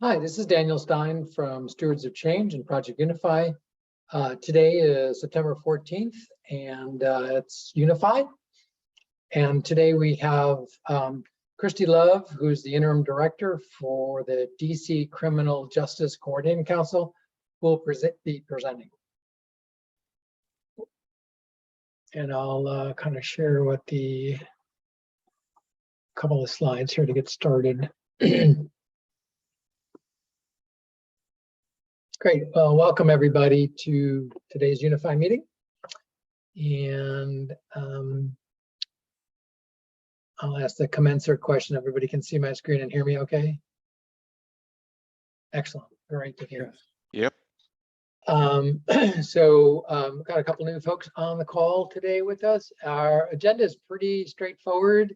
Hi, this is Daniel Stein from Stewards of Change and Project UNIFY. Today is September 14th, and it's UNIFY. And today we have Christy Love, who's the interim director for the DC Criminal Justice Coordinating Council, who will be presenting. And I'll kind of share what the couple of slides here to get started. Great. Well, welcome everybody to today's UNIFY meeting. And I'll ask the commensurate question. Everybody can see my screen and hear me okay? Excellent. Great to hear. Yep. So got a couple new folks on the call today with us. Our agenda is pretty straightforward.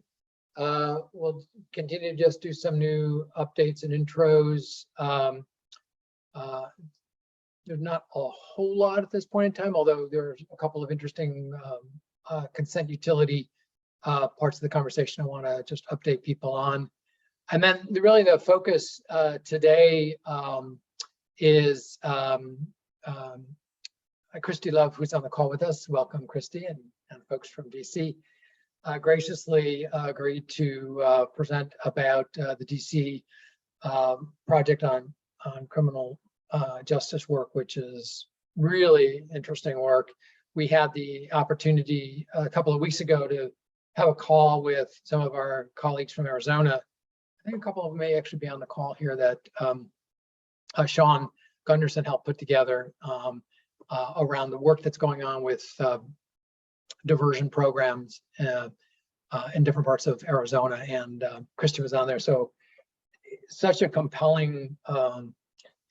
We'll continue to just do some new updates and intros. There's not a whole lot at this point in time, although there's a couple of interesting consent utility parts of the conversation I want to just update people on. And then really the focus today is Christy Love, who's on the call with us. Welcome, Christy, and folks from DC. Graciously agreed to present about the DC project on criminal justice work, which is really interesting work. We had the opportunity a couple of weeks ago to have a call with some of our colleagues from Arizona. I think a couple of them may actually be on the call here that Sean Gunderson helped put together around the work that's going on with diversion programs in different parts of Arizona, and Christy was on there. So such a compelling,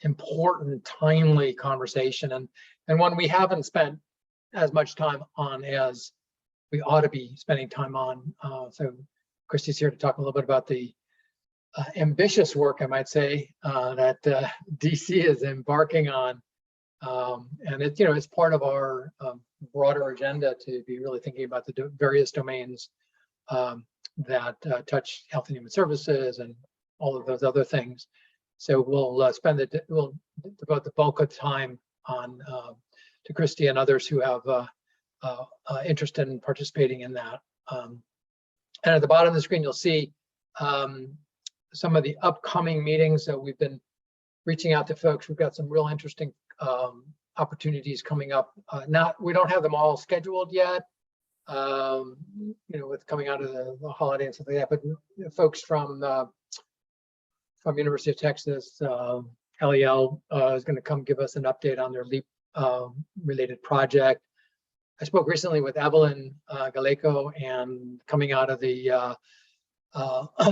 important, timely conversation, and one we haven't spent as much time on as we ought to be spending time on. So Christy's here to talk a little bit about the ambitious work, I might say, that DC is embarking on, and it's part of our broader agenda to be really thinking about the various domains that touch health and human services and all of those other things. So we'll we'll devote the bulk of time on to Christy and others who have interest in participating in that. And at the bottom of the screen, you'll see some of the upcoming meetings. So we've been reaching out to folks. We've got some real interesting opportunities coming up. We don't have them all scheduled yet, with coming out of the holiday and stuff like that. But folks from University of Texas, LEL is going to come give us an update on their LEAP related project. I spoke recently with Evelyn Galeco, and coming out of the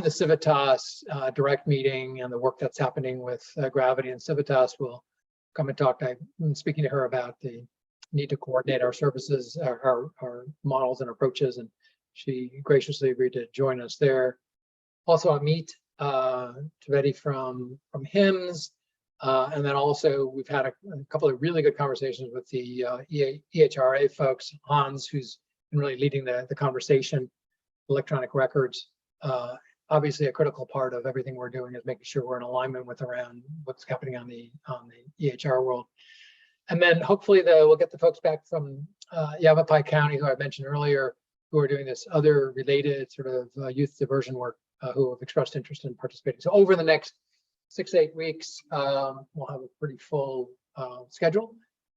Civitas direct meeting and the work that's happening with Gravity and Civitas, we'll come and talk. I'm speaking to her about the need to coordinate our services, our models and approaches, and she graciously agreed to join us there. Also, Amit Trivedi from HIMSS, and then also we've had a couple of really good conversations with the EHRA folks. Hans, who's been really leading the conversation, electronic records. Obviously, a critical part of everything we're doing is making sure we're in alignment with around what's happening on the EHR world. And then hopefully we'll get the folks back from Yavapai County, who I mentioned earlier, who are doing this other related sort of youth diversion work, who have expressed interest in participating. So over the next 6 to 8 weeks, we'll have a pretty full schedule,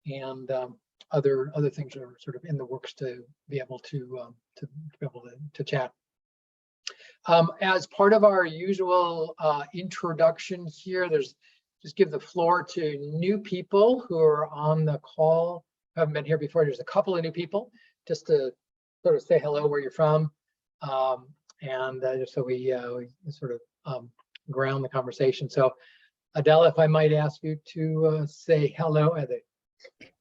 and other things are sort of in the works to be able to chat. As part of our usual introduction here, just give the floor to new people who are on the call, who haven't been here before. There's a couple of new people, just to sort of say hello, where you're from, and just so we sort of ground the conversation. So Adela, if I might ask you to say hello.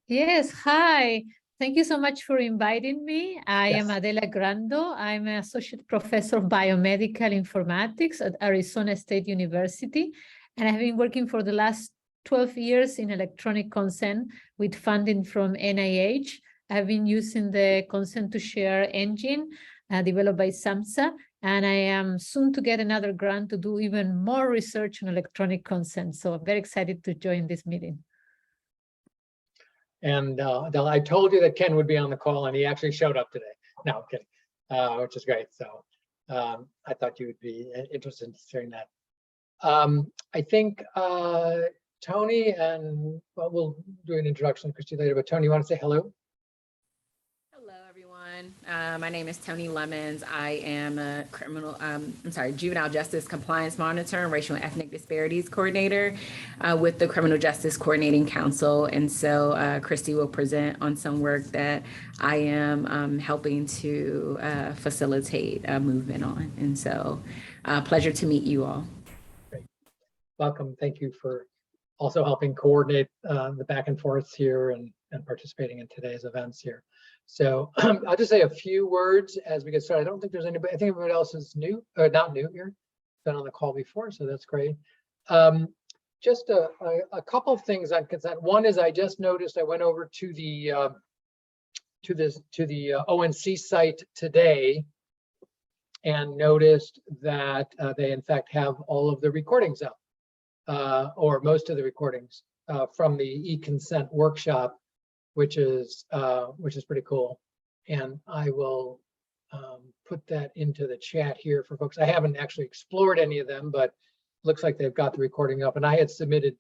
Yes, hi. Thank you so much for inviting me. I am Adela Grando. I'm an associate professor of biomedical informatics at Arizona State University, and I've been working for the last 12 years in electronic consent with funding from NIH. I've been using the consent to share engine developed by SAMHSA, And I am soon to get another grant to do even more research on electronic consent. So I'm very excited to join this meeting. And I told you that Ken would be on the call, and he actually showed up today. No, I'm kidding, which is great. So I thought you would be interested in hearing that. I think Tony, and well, we'll do an introduction to Christy later, but Tony, you want to say hello? Hello, everyone. My name is Tony Lemons. I am a juvenile justice compliance monitor and racial and ethnic disparities coordinator with the Criminal Justice Coordinating Council. And so Christy will present on some work that I am helping to facilitate a movement on. And so pleasure to meet you all. Great. Welcome. Thank you for also helping coordinate the back and forth here and participating in today's events here. So I'll just say a few words as we get started. I don't think there's anybody, I think everybody else is new, or not new here, been on the call before, so that's great. Just a couple of things on consent. One is I just noticed, I went over to the ONC site today and noticed that they in fact have all of the recordings up, or most of the recordings from the e-consent workshop, which is pretty cool. And I will put that into the chat here for folks. I haven't actually explored any of them, but looks like they've got the recording up. And I had submitted,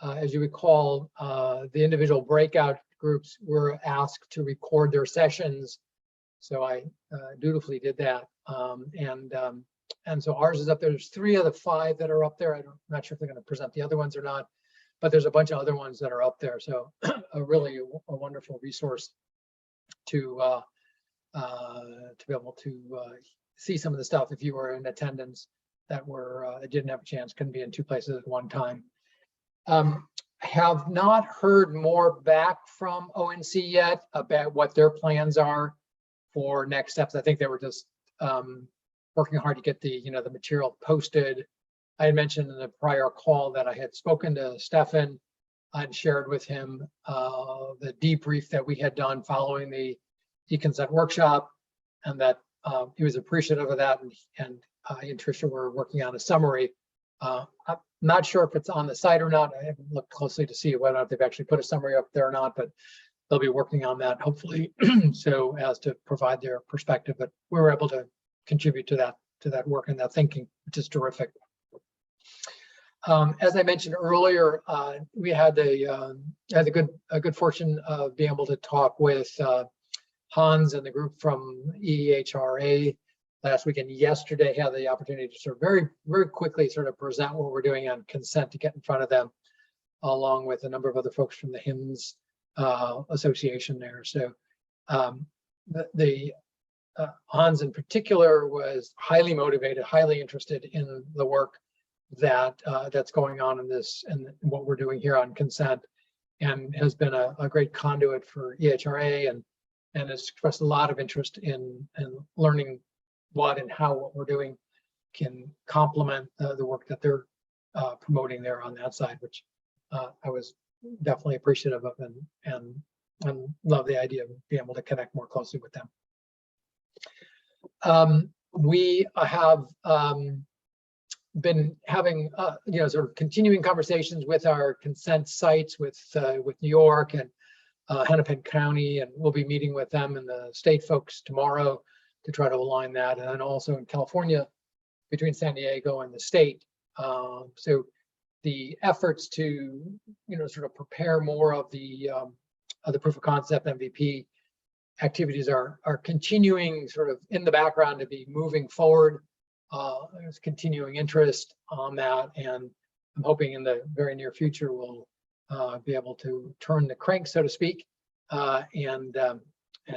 as you recall, the individual breakout groups were asked to record their sessions. So I dutifully did that. And so ours is up there. There's 3 of the 5 that are up there. I'm not sure if they're going to present the other ones or not, but there's a bunch of other ones that are up there. So really a wonderful resource to be able to see some of the stuff if you were in attendance that didn't have a chance, couldn't be in 2 places at one time. Have not heard more back from ONC yet about what their plans are for next steps. I think they were just working hard to get the material posted. I had mentioned in the prior call that I had spoken to Stefan and shared with him the debrief that we had done following the e-consent workshop, and that he was appreciative of that, and he and Tricia were working on a summary. I'm not sure if it's on the site or not. I haven't looked closely to see whether or not they've actually put a summary up there or not, but they'll be working on that hopefully so as to provide their perspective. But we were able to contribute to that work and that thinking, which is terrific. As I mentioned earlier, we had the good fortune of being able to talk with Hans and the group from EHRA last week, and yesterday had the opportunity to sort of very quickly sort of present what we're doing on consent to get in front of them, along with a number of other folks from the HIMSS association there. So Hans in particular was highly motivated, highly interested in the work that's going on in this and what we're doing here on consent, and has been a great conduit for EHRA and has expressed a lot of interest in learning what and how what we're doing can complement the work that they're promoting there on that side, which I was definitely appreciative of and love the idea of being able to connect more closely with them. We have been having sort of continuing conversations with our consent sites with New York and Hennepin County, and we'll be meeting with them and the state folks tomorrow to try to align that, and then also in California between San Diego and the state. So the efforts to sort of prepare more of the proof of concept MVP activities are continuing sort of in the background to be moving forward. There's continuing interest on that, and I'm hoping in the very near future we'll be able to turn the crank, so to speak, and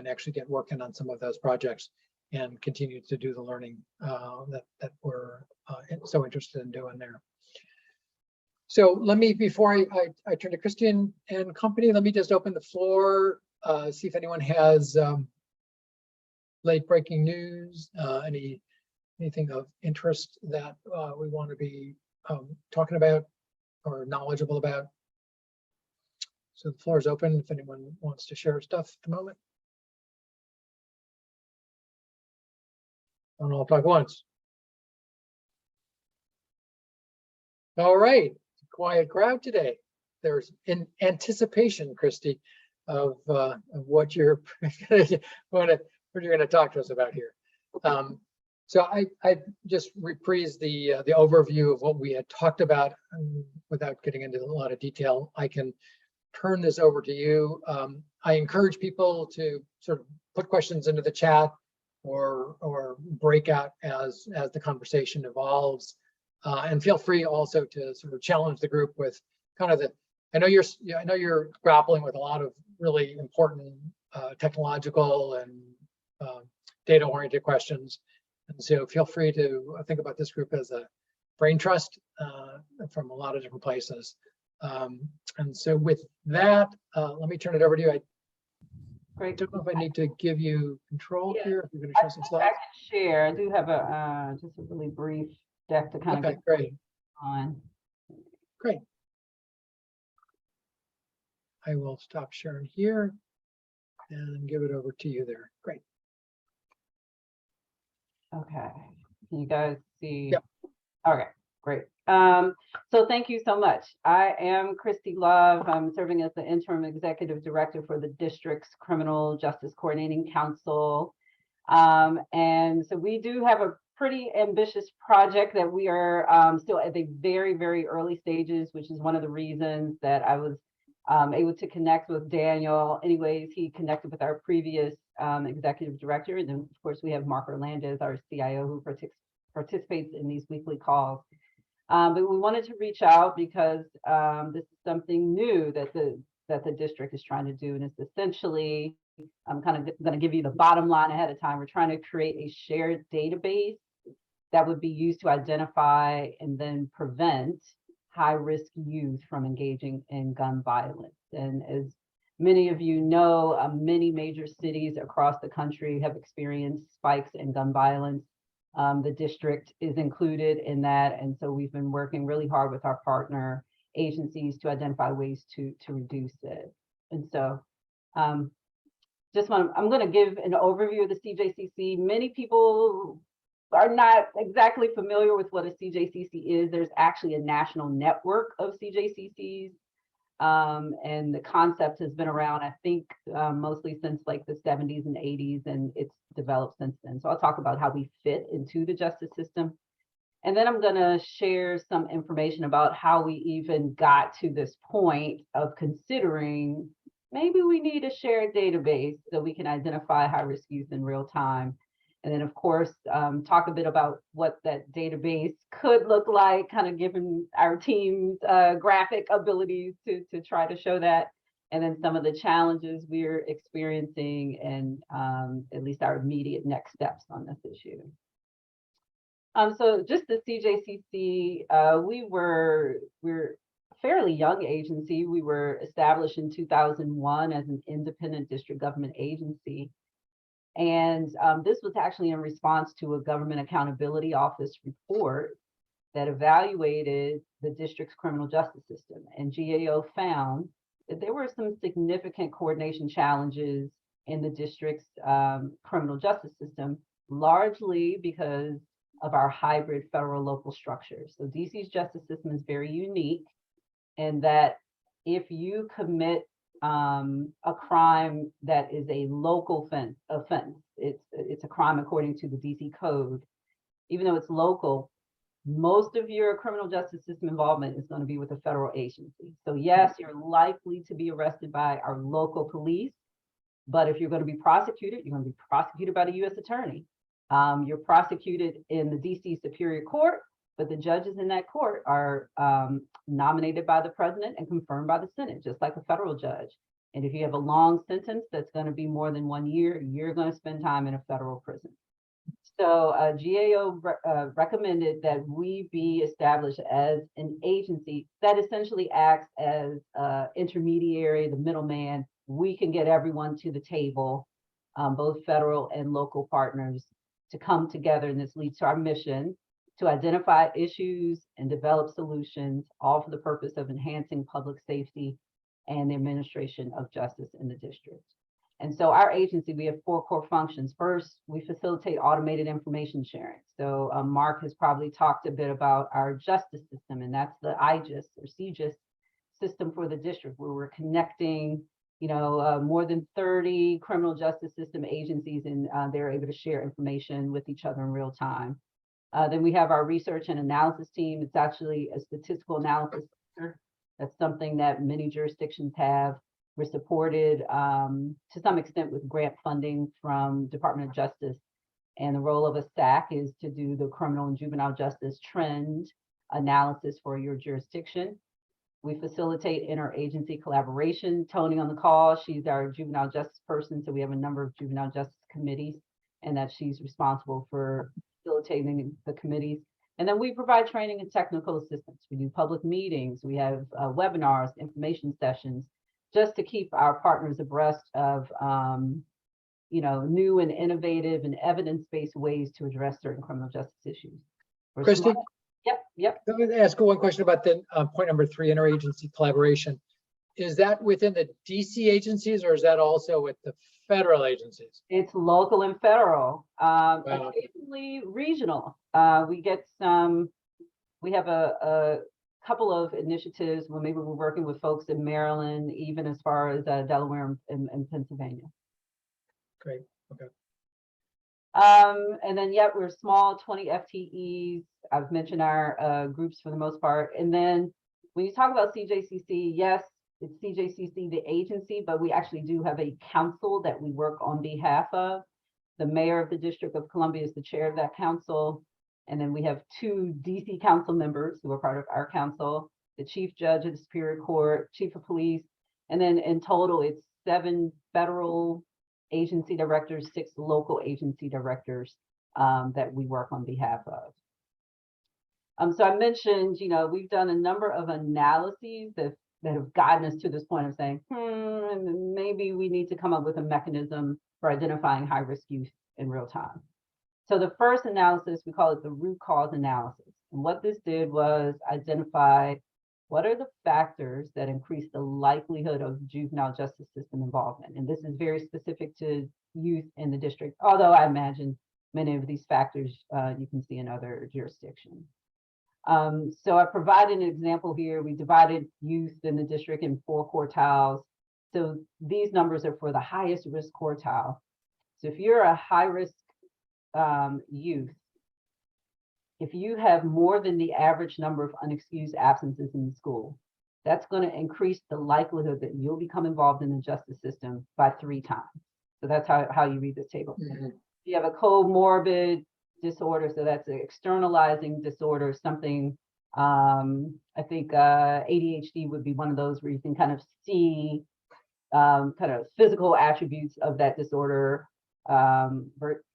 actually get working on some of those projects and continue to do the learning that we're so interested in doing there. So let me, before I turn to Christian and company, let me just open the floor, see if anyone has late breaking news, anything of interest that we want to be talking about or knowledgeable about. So the floor is open if anyone wants to share stuff at the moment. Don't all talk at once. All right, quiet crowd today. There's in anticipation, Christy, of what you're going to talk to us about here. So I just reprise the overview of what we had talked about without getting into a lot of detail. I can turn this over to you. I encourage people to sort of put questions into the chat or break out as the conversation evolves. And feel free also to sort of challenge the group with kind of I know you're grappling with a lot of really important technological and data-oriented questions. And so feel free to think about this group as a brain trust from a lot of different places. And so with that, let me turn it over to you. I don't know if I need to give you control here, if you're going to show some slides. I can share. I do have just a really brief deck to kind of get great on. Great. I will stop sharing here and give it over to you there. Great. Okay. Can you guys see? Yep. Okay, great. So thank you so much. I am Christy Love. I'm serving as the interim executive director for the district's Criminal Justice Coordinating Council. And so we do have a pretty ambitious project that we are still at the very, very early stages, which is one of the reasons that I was able to connect with Daniel. Anyways, he connected with our previous executive director. And then of course we have Mark Orlandez, our CIO, who participates in these weekly calls. But we wanted to reach out because this is something new that the district is trying to do. And it's essentially, I'm kind of going to give you the bottom line ahead of time. We're trying to create a shared database that would be used to identify and then prevent high-risk youth from engaging in gun violence. And as many of you know, many major cities across the country have experienced spikes in gun violence. The district is included in that. And so we've been working really hard with our partner agencies to identify ways to reduce it. And so I'm going to give an overview of the CJCC. Many people are not exactly familiar with what a CJCC is. There's actually a national network of CJCCs. And the concept has been around, I think, mostly since like the 70s and 80s, and it's developed since then. So I'll talk about how we fit into the justice system. And then I'm going to share some information about how we even got to this point of considering maybe we need a shared database so we can identify high-risk youth in real time. And then, of course, talk a bit about what that database could look like, kind of given our team's graphic abilities to try to show that. And then some of the challenges we're experiencing and at least our immediate next steps on this issue. So just the CJCC, we're a fairly young agency. We were established in 2001 as an independent district government agency. And this was actually in response to a Government Accountability Office report that evaluated the district's criminal justice system. And GAO found that there were some significant coordination challenges in the district's criminal justice system, largely because of our hybrid federal local structure. So DC's justice system is very unique in that if you commit a crime that is a local offense, it's a crime according to the DC code, even though it's local, most of your criminal justice system involvement is going to be with a federal agency. So yes, you're likely to be arrested by our local police, but if you're going to be prosecuted, you're going to be prosecuted by the U.S. attorney. You're prosecuted in the DC Superior Court, but the judges in that court are nominated by the president and confirmed by the Senate, just like a federal judge. And if you have a long sentence that's going to be more than 1 year, you're going to spend time in a federal prison. So GAO recommended that we be established as an agency that essentially acts as intermediary, the middleman. We can get everyone to the table, both federal and local partners, to come together. And this leads to our mission to identify issues and develop solutions, all for the purpose of enhancing public safety and the administration of justice in the district. And so our agency, we have 4 core functions. First, we facilitate automated information sharing. So Mark has probably talked a bit about our justice system, and that's the IJIS or CJIS system for the district, where we're connecting, more than 30 criminal justice system agencies, and they're able to share information with each other in real time. Then we have our research and analysis team. It's actually a statistical analysis center. That's something that many jurisdictions have. We're supported to some extent with grant funding from Department of Justice. And the role of a SAC is to do the criminal and juvenile justice trend analysis for your jurisdiction. We facilitate interagency collaboration. Tony on the call, she's our juvenile justice person. So we have a number of juvenile justice committees, and that she's responsible for facilitating the committees. And then we provide training and technical assistance. We do public meetings. We have webinars, information sessions, just to keep our partners abreast of new and innovative and evidence-based ways to address certain criminal justice issues. Christy? Yep. Let me ask one question about the point number 3, interagency collaboration. Is that within the DC agencies, or is that also with the federal agencies? It's local and federal, Wow. occasionally regional. We have a couple of initiatives where maybe we're working with folks in Maryland, even as far as Delaware and Pennsylvania. Great. Okay. And then, we're small, 20 FTEs. I've mentioned our groups for the most part. And then when you talk about CJCC, yes, it's CJCC, the agency, but we actually do have a council that we work on behalf of. The mayor of the District of Columbia is the chair of that council. And then we have 2 DC council members who are part of our council, the chief judge of the Superior Court, chief of police. And then in total, it's 7 federal agency directors, 6 local agency directors that we work on behalf of. So I mentioned, we've done a number of analyses that have gotten us to this point of saying, maybe we need to come up with a mechanism for identifying high-risk youth in real time. So the first analysis, we call it the root cause analysis. And what this did was identify what are the factors that increase the likelihood of juvenile justice system involvement. And this is very specific to youth in the district, although I imagine many of these factors you can see in other jurisdictions. So I provided an example here. We divided youth in the district in 4 quartiles. So these numbers are for the highest risk quartile. So if you're a high risk youth, if you have more than the average number of unexcused absences in the school, that's going to increase the likelihood that you'll become involved in the justice system by 3 times. So that's how you read this table. Mm-hmm. You have a comorbid disorder, so that's an externalizing disorder, something, I think ADHD would be one of those where you can kind of see kind of physical attributes of that disorder,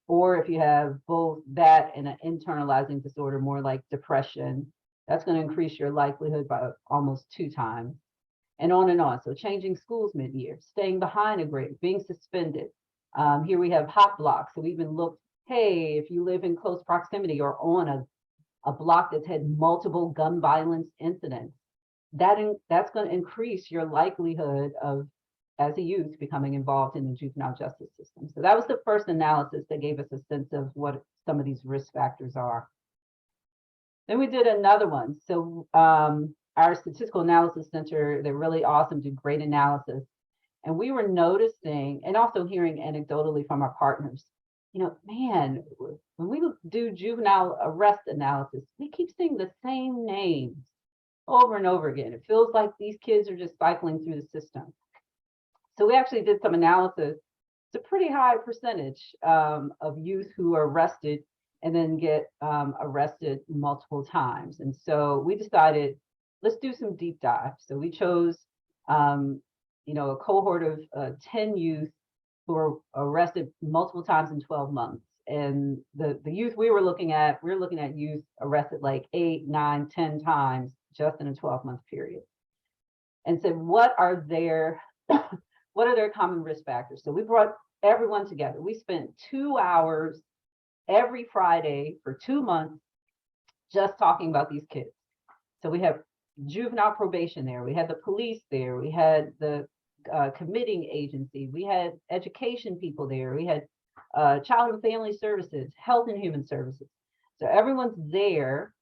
or if you have both that and an internalizing disorder, more like depression, that's going to increase your likelihood by almost 2 times, and on and on. So changing schools mid-year, staying behind a grade, being suspended. Here we have hot blocks. So we even looked, hey, if you live in close proximity or on a block that's had multiple gun violence incidents, that's going to increase your likelihood of, as a youth, becoming involved in the juvenile justice system. So that was the first analysis that gave us a sense of what some of these risk factors are. Then we did another one. So our statistical analysis center, they're really awesome, do great analysis. And we were noticing, and also hearing anecdotally from our partners, man, when we do juvenile arrest analysis, we keep seeing the same names over and over again. It feels like these kids are just cycling through the system. So we actually did some analysis. It's a pretty high percentage of youth who are arrested and then get arrested multiple times. And so we decided, let's do some deep dive. So we chose, a cohort of 10 youth who were arrested multiple times in 12 months. And the youth we were looking at youth arrested like 8, 9, 10 times just in a 12-month period. And said, what are their common risk factors? So we brought everyone together. We spent 2 hours every Friday for 2 months just talking about these kids. So we have juvenile probation there. We had the police there. We had the committing agency. We had education people there. We had child and family services, health and human services. So everyone's there,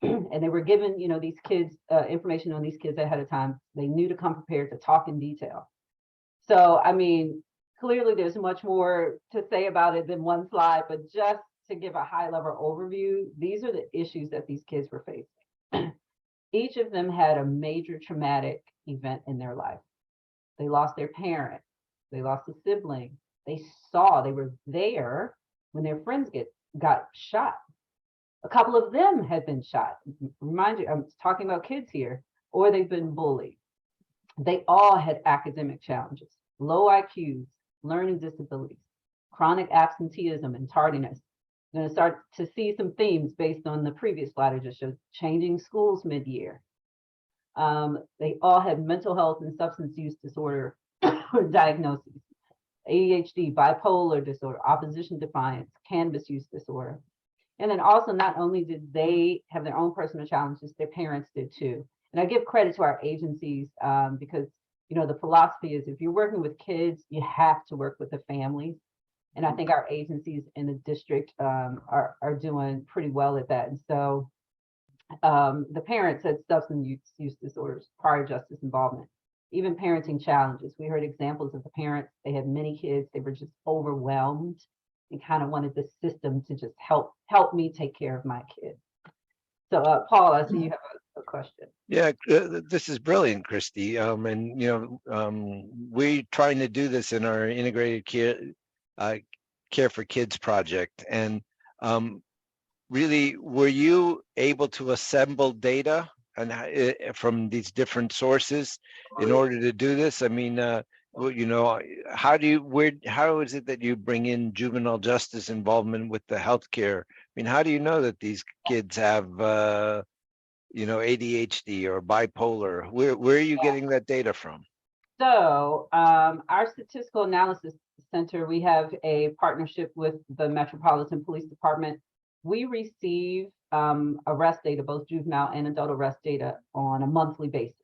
and they were given, these kids information on these kids ahead of time. They knew to come prepared to talk in detail. So, I mean, clearly there's much more to say about it than one slide, but just to give a high level overview, these are the issues that these kids were facing. Each of them had a major traumatic event in their life. They lost their parent, they lost a sibling, they were there when their friends got shot. A couple of them had been shot. Remind you, I'm talking about kids here, or they've been bullied. They all had academic challenges, low IQs, learning disabilities, chronic absenteeism and tardiness. You're going to start to see some themes based on the previous slide I just showed, changing schools mid-year. They all had mental health and substance use disorder diagnoses, ADHD, bipolar disorder, opposition defiance, cannabis use disorder. And then also, not only did they have their own personal challenges, their parents did too. And I give credit to our agencies because, the philosophy is if you're working with kids, you have to work with the families. And I think our agencies in the district are doing pretty well at that. And so the parents had substance use disorders, prior justice involvement, even parenting challenges. We heard examples of the parents, they had many kids, they were just overwhelmed and kind of wanted the system to just help me take care of my kid. So Paul, I see you have a question. Yeah, this is brilliant, Christy. We're trying to do this in our integrated care for kids project. And really, were you able to assemble data and from these different sources in order to do this? I mean, how is it that you bring in juvenile justice involvement with the healthcare? I mean, how do you know that these kids have, ADHD or bipolar? Where are you getting that data from? So our statistical analysis center, we have a partnership with the Metropolitan Police Department. We receive arrest data, both juvenile and adult arrest data, on a monthly basis.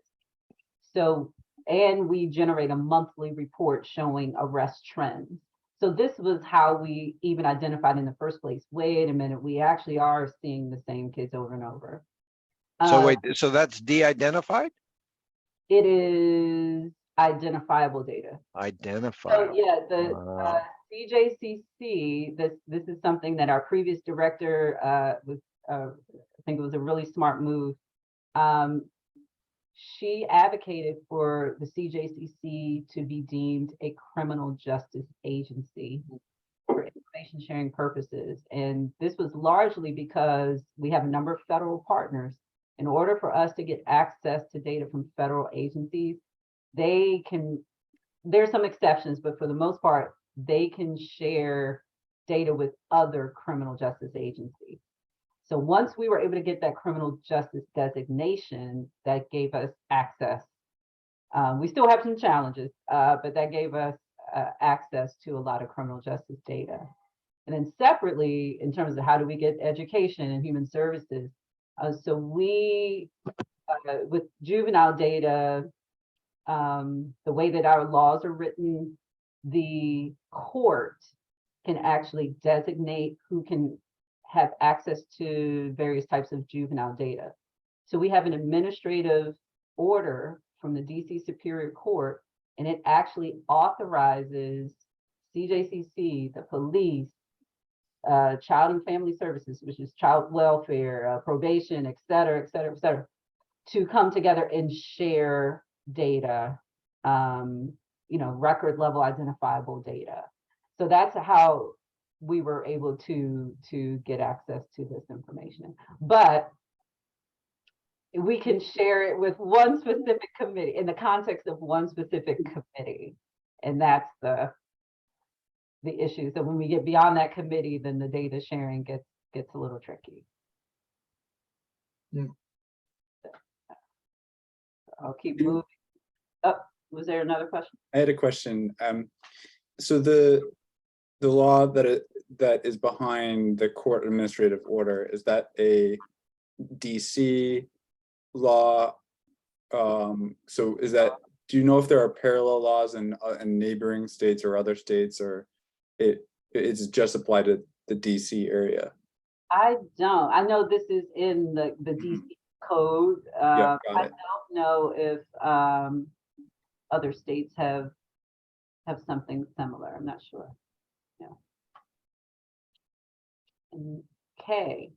So, and we generate a monthly report showing arrest trends. So this was how we even identified in the first place, wait a minute, we actually are seeing the same kids over and over. So wait, so that's de-identified? It is identifiable data. Identifiable. So yeah, the CJCC, this is something that our previous director was, I think it was a really smart move. She advocated for the CJCC to be deemed a criminal justice agency for information sharing purposes. And this was largely because we have a number of federal partners. In order for us to get access to data from federal agencies, there's some exceptions, but for the most part, they can share data with other criminal justice agencies. So once we were able to get that criminal justice designation, that gave us access. We still have some challenges, but that gave us access to a lot of criminal justice data. And then separately, in terms of how do we get education and human services, so we, with juvenile data, the way that our laws are written, the court can actually designate who can have access to various types of juvenile data. So we have an administrative order from the DC Superior Court, and it actually authorizes CJCC, the police, Child and Family Services, which is child welfare, probation, et cetera, to come together and share data, record level identifiable data. So that's how we were able to get access to this information. But we can share it with one specific committee in the context of one specific committee. And that's the issue. So when we get beyond that committee, then the data sharing gets a little tricky. I'll keep moving. Oh, was there another question? I had a question. So the law that is behind the court administrative order, is that a DC law? So is that do you know if there are parallel laws in neighboring states or other states, or it's just applied to the DC area? I don't. I know this is in the DC code. Yeah, got I it. don't know if other states have something similar. I'm not sure. Yeah. Okay.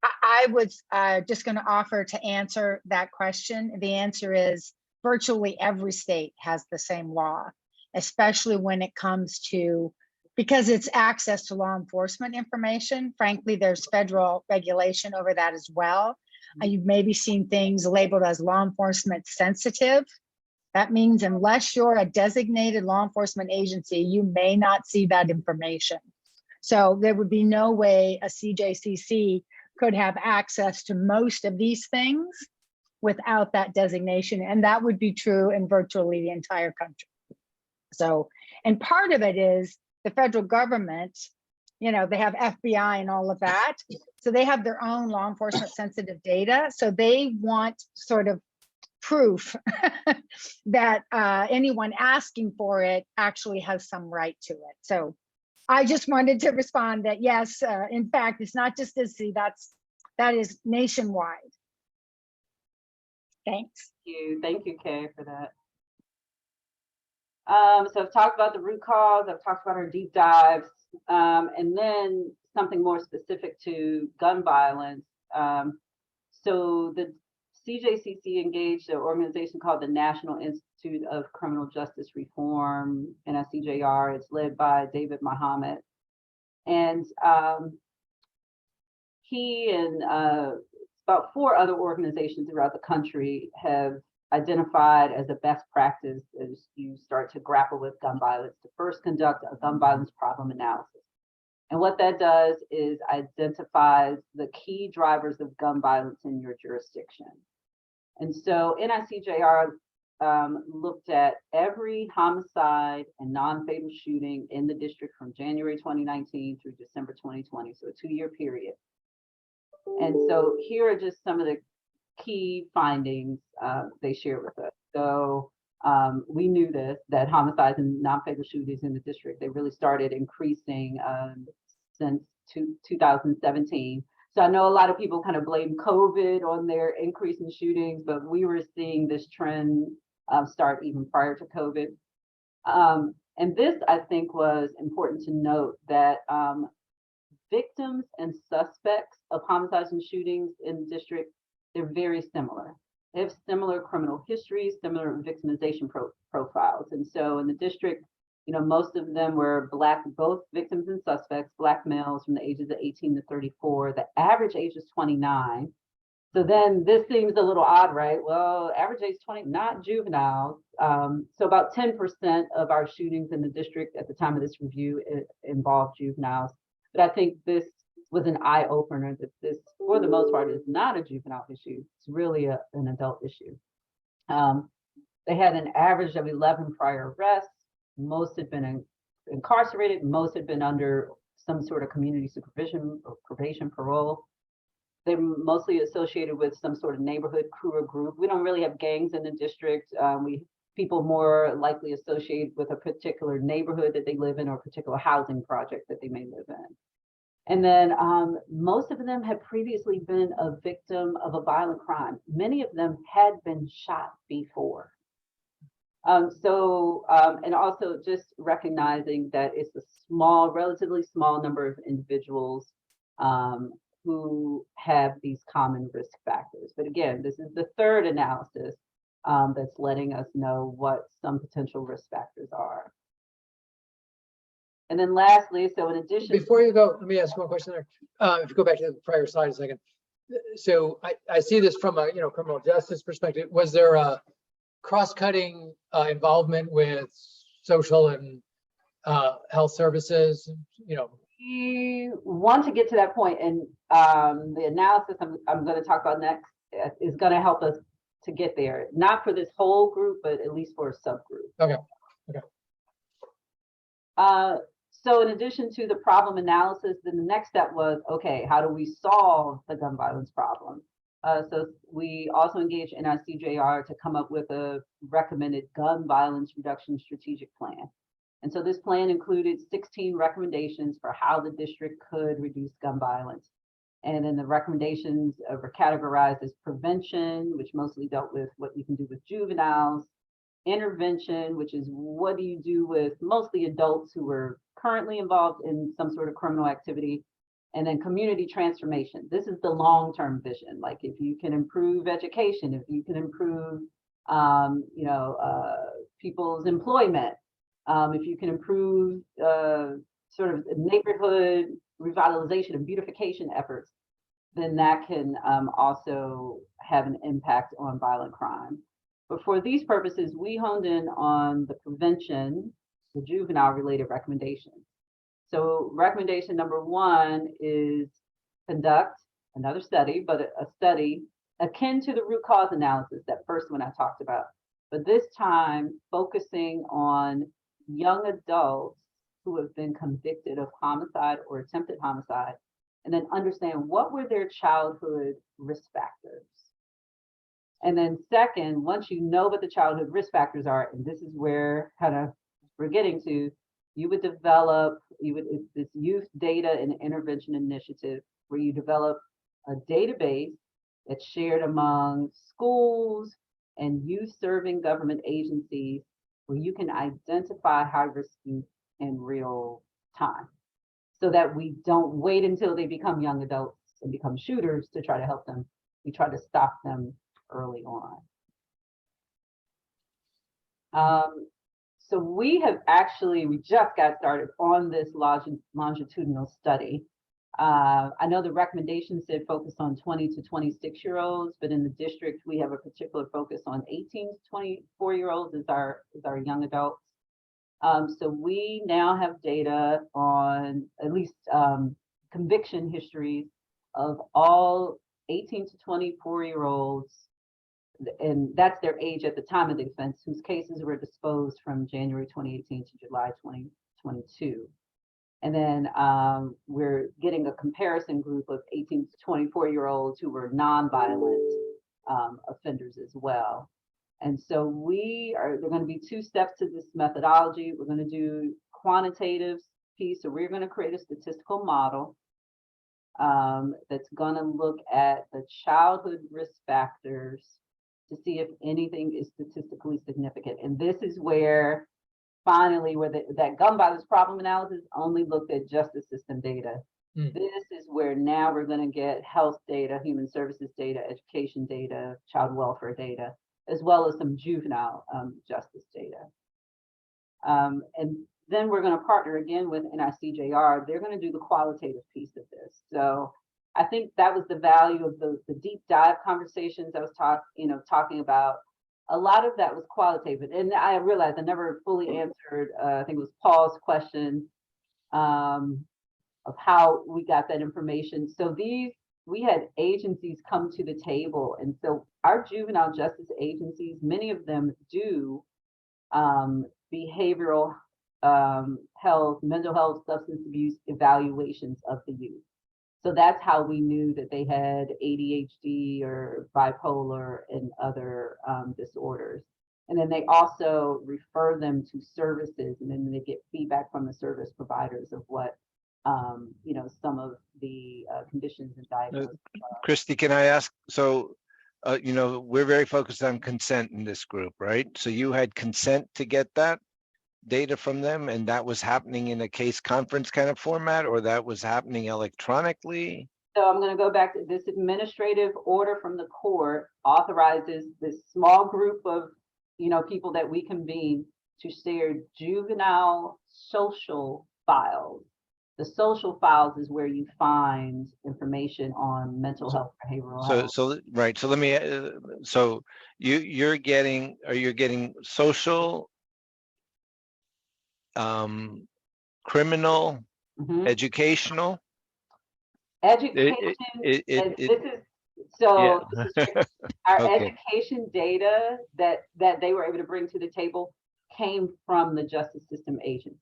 I was just going to offer to answer that question. The answer is virtually every state has the same law, especially when it comes to, because it's access to law enforcement information. Frankly, there's federal regulation over that as well. You've maybe seen things labeled as law enforcement sensitive. That means unless you're a designated law enforcement agency, you may not see that information. So there would be no way a CJCC could have access to most of these things without that designation. And that would be true in virtually the entire country. So, and part of it is the federal government, you know, they have FBI and all of that. So they have their own law enforcement sensitive data. So they want sort of proof that anyone asking for it actually has some right to it. So I just wanted to respond that yes, in fact, it's not just DC, that is nationwide. Thanks. Thank you, Kay, for that. So I've talked about the root cause, I've talked about our deep dives, and then something more specific to gun violence. So the CJCC engaged an organization called the National Institute of Criminal Justice Reform, NSCJR. It's led by David Muhammad. And he and about 4 other organizations throughout the country have identified as a best practice as you start to grapple with gun violence to first conduct a gun violence problem analysis. And what that does is identifies the key drivers of gun violence in your jurisdiction. And so NICJR looked at every homicide and non-fatal shooting in the district from January 2019 through December 2020, so a 2-year period. And so here are just some of the key findings they shared with us. So we knew this, that homicides and non-fatal shootings in the district, they really started increasing since 2017. So I know a lot of people kind of blame COVID on their increase in shootings, but we were seeing this trend start even prior to COVID. And this, I think, was important to note that victims and suspects of homicides and shootings in the district, they're very similar. They have similar criminal histories, similar victimization profiles. And so in the district, you know, most of them were Black, both victims and suspects, Black males from the ages of 18 to 34. The average age is 29. So then this seems a little odd, right? Well, average age 20, not juveniles. So about 10% of our shootings in the district at the time of this review involved juveniles. But I think this was an eye opener that this, for the most part, is not a juvenile issue. It's really an adult issue. They had an average of 11 prior arrests. Most had been incarcerated. Most had been under some sort of community supervision or probation, parole. They were mostly associated with some sort of neighborhood crew or group. We don't really have gangs in the district. People more likely associated with a particular neighborhood that they live in or a particular housing project that they may live in. And then most of them had previously been a victim of a violent crime. Many of them had been shot before. And also just recognizing that it's a small, relatively small number of individuals who have these common risk factors. But again, this is the third analysis that's letting us know what some potential risk factors are. And then lastly, so in addition— Before you go, let me ask one question there. If you go back to the prior slide a second. So I see this from a criminal justice perspective. Was there a cross-cutting involvement with social and health services? We want to get to that point, and the analysis I'm going to talk about next is going to help us to get there. Not for this whole group, but at least for a subgroup. Okay. So in addition to the problem analysis, then the next step was, okay, how do we solve the gun violence problem? So we also engaged NICJR to come up with a recommended gun violence reduction strategic plan. And so this plan included 16 recommendations for how the district could reduce gun violence. And then the recommendations were categorized as prevention, which mostly dealt with what you can do with juveniles, intervention, which is what do you do with mostly adults who are currently involved in some sort of criminal activity, and then community transformation. This is the long-term vision. Like if you can improve education, if you can improve, people's employment, if you can improve sort of neighborhood revitalization and beautification efforts, then that can also have an impact on violent crime. But for these purposes, we honed in on the prevention, the juvenile related recommendations. So recommendation number 1 is conduct another study, but a study akin to the root cause analysis, that first one I talked about, but this time focusing on young adults who have been convicted of homicide or attempted homicide, and then understand what were their childhood risk factors. And then second, once you know what the childhood risk factors are, and this is where kind of we're getting to, you would develop, it's this youth data and intervention initiative where you develop a database that's shared among schools and youth serving government agencies where you can identify high-risk youth in real time so that we don't wait until they become young adults and become shooters to try to help them. We try to stop them early on. So we just got started on this longitudinal study. I know the recommendation said focus on 20 to 26-year-olds, but in the district, we have a particular focus on 18 to 24-year-olds as our young adults. So we now have data on at least conviction histories of all 18 to 24-year-olds, and that's their age at the time of the offense, whose cases were disposed from January 2018 to July 2022. And then we're getting a comparison group of 18 to 24-year-olds who were nonviolent offenders as well. And so there are going to be 2 steps to this methodology. We're going to do quantitative piece. So we're going to create a statistical model that's going to look at the childhood risk factors to see if anything is statistically significant. And this is where finally, where that gun violence problem analysis only looked at justice system data. This is where now we're going to get health data, human services data, education data, child welfare data, as well as some juvenile justice data. And then we're going to partner again with NICJR. They're going to do the qualitative piece of this. So I think that was the value of the deep dive conversations I was talking about. A lot of that was qualitative, and I realized I never fully answered, I think it was Paul's question of how we got that information. So we had agencies come to the table, and so our juvenile justice agencies, many of them do behavioral health, mental health, substance abuse evaluations of the youth. So that's how we knew that they had ADHD or bipolar and other disorders. And then they also refer them to services, and then they get feedback from the service providers of what, some of the conditions and diagnoses. Christy, can I ask, so, we're very focused on consent in this group, right? So you had consent to get that data from them, and that was happening in a case conference kind of format, or that was happening electronically? So I'm going to go back to this administrative order from the court authorizes this small group of, people that we convene to share juvenile social files. The social files is where you find information on mental health, behavioral health. So right. So let me. So you're getting social, criminal, educational. Education. This is so. Yeah. This is our Okay. education data that they were able to bring to the table came from the justice system agency.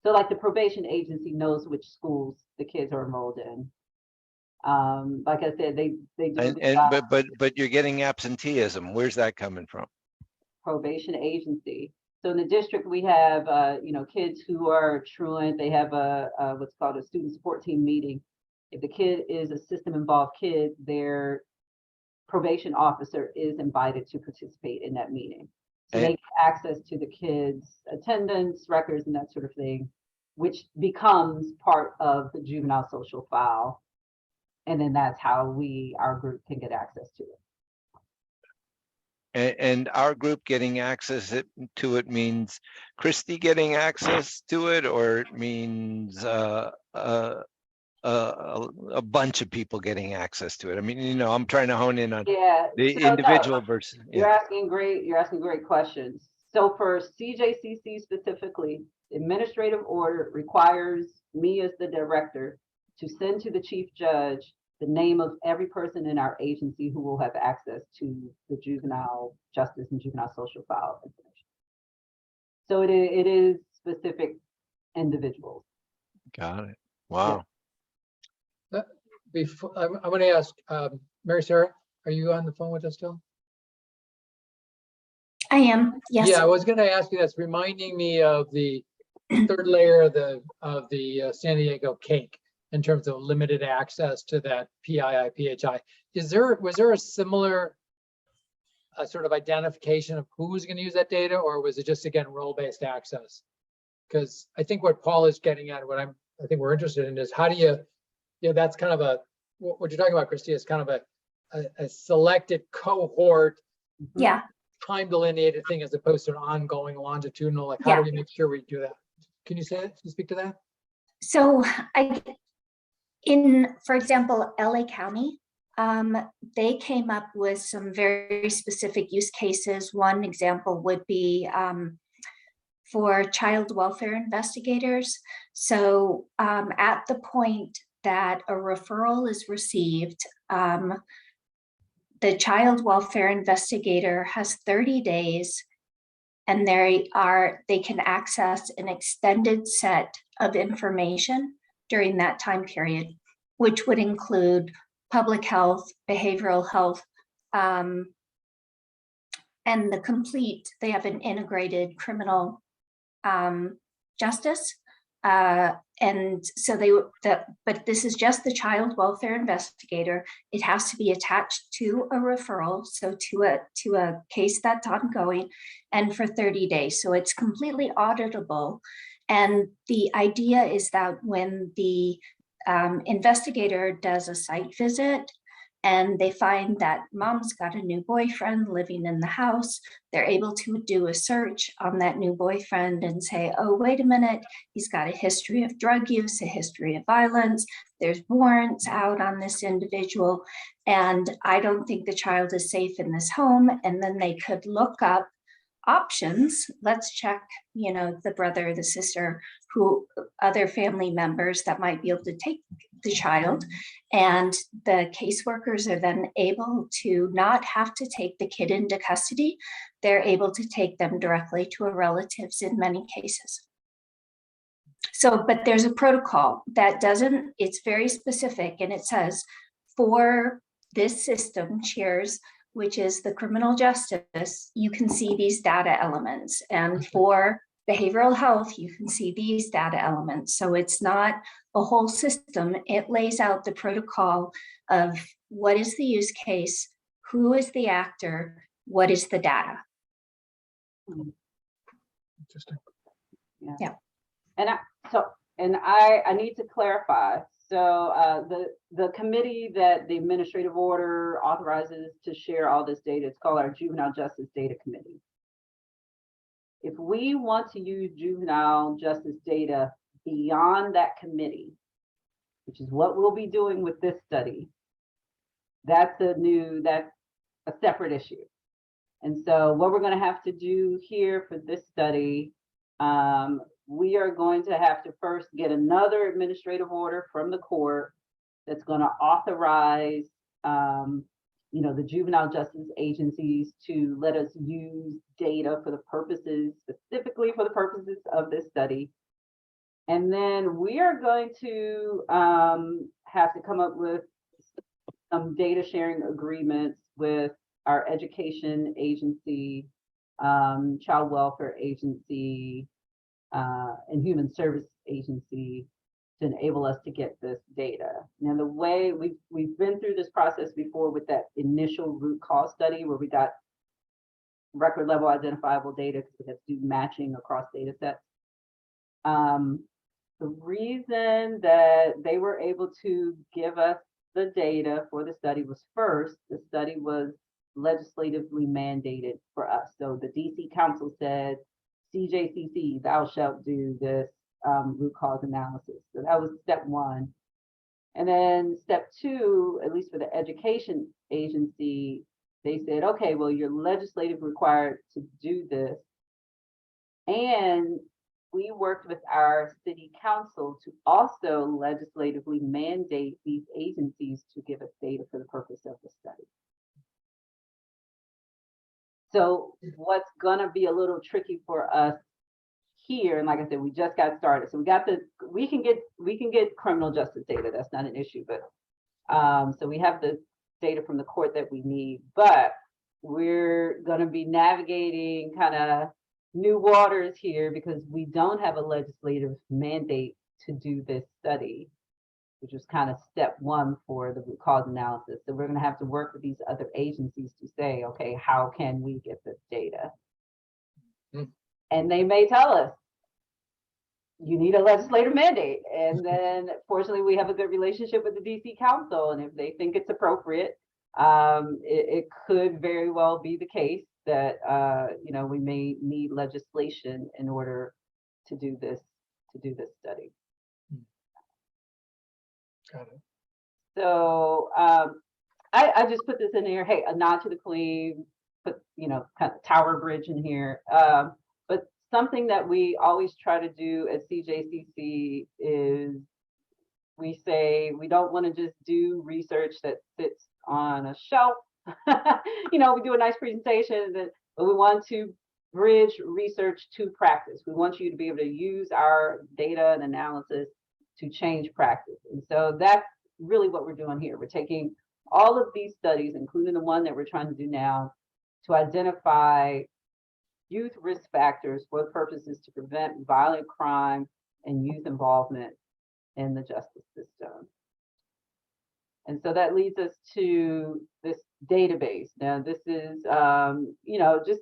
So like the probation agency knows which schools the kids are enrolled in. Like I said, they do a good And job. but you're getting absenteeism. Where's that coming from? Probation agency. So in the district, we have, kids who are truant. They have a what's called a student support team meeting. If the kid is a system involved kid, their probation officer is invited to participate in that meeting. So they And- get access to the kids' attendance records and that sort of thing, which becomes part of the juvenile social file. And then that's how our group can get access to it. And our group getting access to it means Christy getting access to it, or it means a bunch of people getting access to it. I mean, I'm trying to hone in on Yeah. the so no, individual versus. You're Yeah. asking great questions. So for CJCC specifically, administrative order requires me as the director to send to the chief judge the name of every person in our agency who will have access to the juvenile justice and juvenile social file information. So it is specific individuals. Got it. Wow. Before, I'm going to ask, Mary Sarah, are you on the phone with us still? I am, yes. Yeah, I was going to ask you, that's reminding me of the third layer of the San Diego cake in terms of limited access to that PII, PHI. Was there a similar sort of identification of who's going to use that data, or was it just, again, role-based access? Because I think what Paul is getting at, I think we're interested in is how do you, that's kind of what you're talking about, Christy, is kind of a selected cohort, Yeah, time delineated thing as opposed to an ongoing longitudinal, like how do we make sure we do that? Can you say it? Can you speak to that? so for example, LA County, they came up with some very specific use cases. One example would be for child welfare investigators. So at the point that a referral is received, the child welfare investigator has 30 days and they can access an extended set of information during that time period, which would include public health, behavioral health, and they have an integrated criminal justice. And so but this is just the child welfare investigator. It has to be attached to a referral, so to a case that's ongoing, and for 30 days. So it's completely auditable. And the idea is that when the investigator does a site visit and they find that mom's got a new boyfriend living in the house, they're able to do a search on that new boyfriend and say, oh, wait a minute, he's got a history of drug use, a history of violence, there's warrants out on this individual, and I don't think the child is safe in this home. And then they could look up options. Let's check, the brother, the sister, other family members that might be able to take the child. And the caseworkers are then able to not have to take the kid into custody. They're able to take them directly to a relative's in many cases. So, but there's a protocol that it's very specific, and it says for this system, CHEERS, which is the criminal justice, you can see these data elements. And for behavioral health, you can see these data elements. So it's not a whole system. It lays out the protocol of what is the use case, who is the actor, what is the data. Interesting. Yeah. And I need to clarify. So the committee that the administrative order authorizes to share all this data, it's called our Juvenile Justice Data Committee. If we want to use juvenile justice data beyond that committee, which is what we'll be doing with this study, that's a separate issue. And so what we're going to have to do here for this study, we are going to have to first get another administrative order from the court that's going to authorize, the juvenile justice agencies to let us use data specifically for the purposes of this study. And then we are going to have to come up with some data sharing agreements with our education agency, child welfare agency, and human service agency to enable us to get this data. Now, the way we've been through this process before with that initial root cause study where we got record level identifiable data because we have to do matching across data sets. The reason that they were able to give us the data for the study was, first, the study was legislatively mandated for us. So the DC Council said, CJCC, thou shalt do this root cause analysis. So that was step one. And then step two, at least for the education agency, they said, okay, well, you're legislatively required to do this. And we worked with our city council to also legislatively mandate these agencies to give us data for the purpose of the study. So what's gonna be a little tricky for us here, and like I said, we just got started. So we can get criminal justice data, that's not an issue, but so we have the data from the court that we need, but we're gonna be navigating kind of new waters here because we don't have a legislative mandate to do this study, which was kind of step one for the root cause analysis. So we're going to have to work with these other agencies to say, okay, how can we get this data? And they may tell us, you need a legislative mandate. And then fortunately, we have a good relationship with the DC Council. And if they think it's appropriate, it could very well be the case that we may need legislation in order to do this study. Got it. So I just put this in here. Hey, a nod to the queen. Put kind of Tower Bridge in here. But something that we always try to do at CJCC is we say we don't want to just do research that sits on a shelf. We do a nice presentation, but we want to bridge research to practice. We want you to be able to use our data and analysis to change practice. And so that's really what we're doing here. We're taking all of these studies, including the one that we're trying to do now, to identify youth risk factors for the purposes to prevent violent crime and youth involvement in the justice system. And so that leads us to this database. Now, this is, just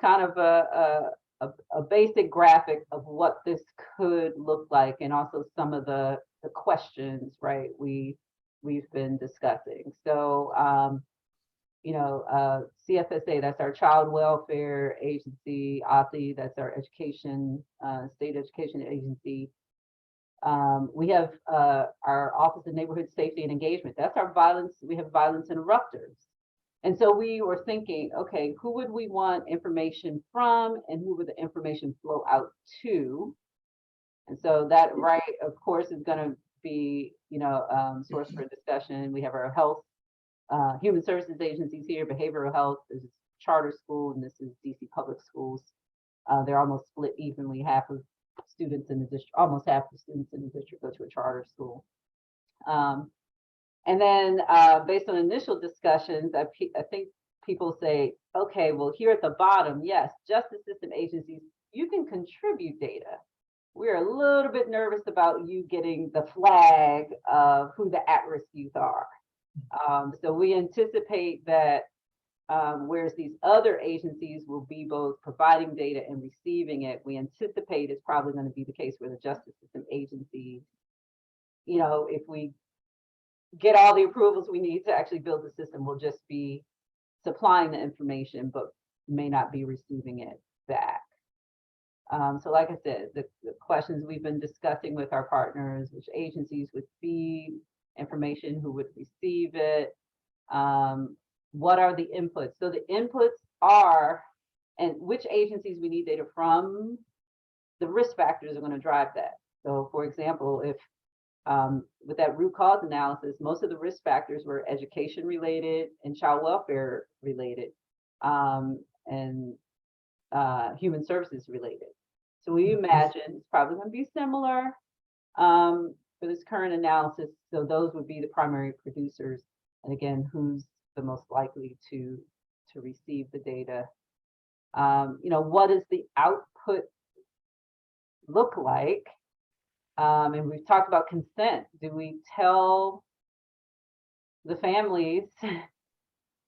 kind of a basic graphic of what this could look like, and also some of the questions, right, we've been discussing. So, CFSA, that's our child welfare agency, OSSI, that's our education, state education agency. We have our Office of Neighborhood Safety and Engagement. That's our we have violence interrupters. And so we were thinking, okay, who would we want information from and who would the information flow out to? And so that, right, of course, is going to be, source for discussion. We have our health, human services agencies here, behavioral health, this is charter school, and this is DC public schools. They're almost split evenly. Half of students in the district, almost half the students in the district go to a charter school. And then based on initial discussions, I think people say, okay, well, here at the bottom, yes, justice system agencies, you can contribute data. We're a little bit nervous about you getting the flag of who the at-risk youth are. So we anticipate that whereas these other agencies will be both providing data and receiving it, we anticipate it's probably going to be the case where the justice system agencies, if we get all the approvals we need to actually build the system, will just be supplying the information, but may not be receiving it back. So like I said, the questions we've been discussing with our partners, which agencies would feed information, who would receive it, what are the inputs? So the inputs are, and which agencies we need data from, the risk factors are going to drive that. So for example, if with that root cause analysis, most of the risk factors were education related and child welfare related, and human services related. So we imagine it's probably going to be similar for this current analysis. So those would be the primary producers And again, who's the most likely to receive the data? What does the output look like? And we've talked about consent. Do we tell the families,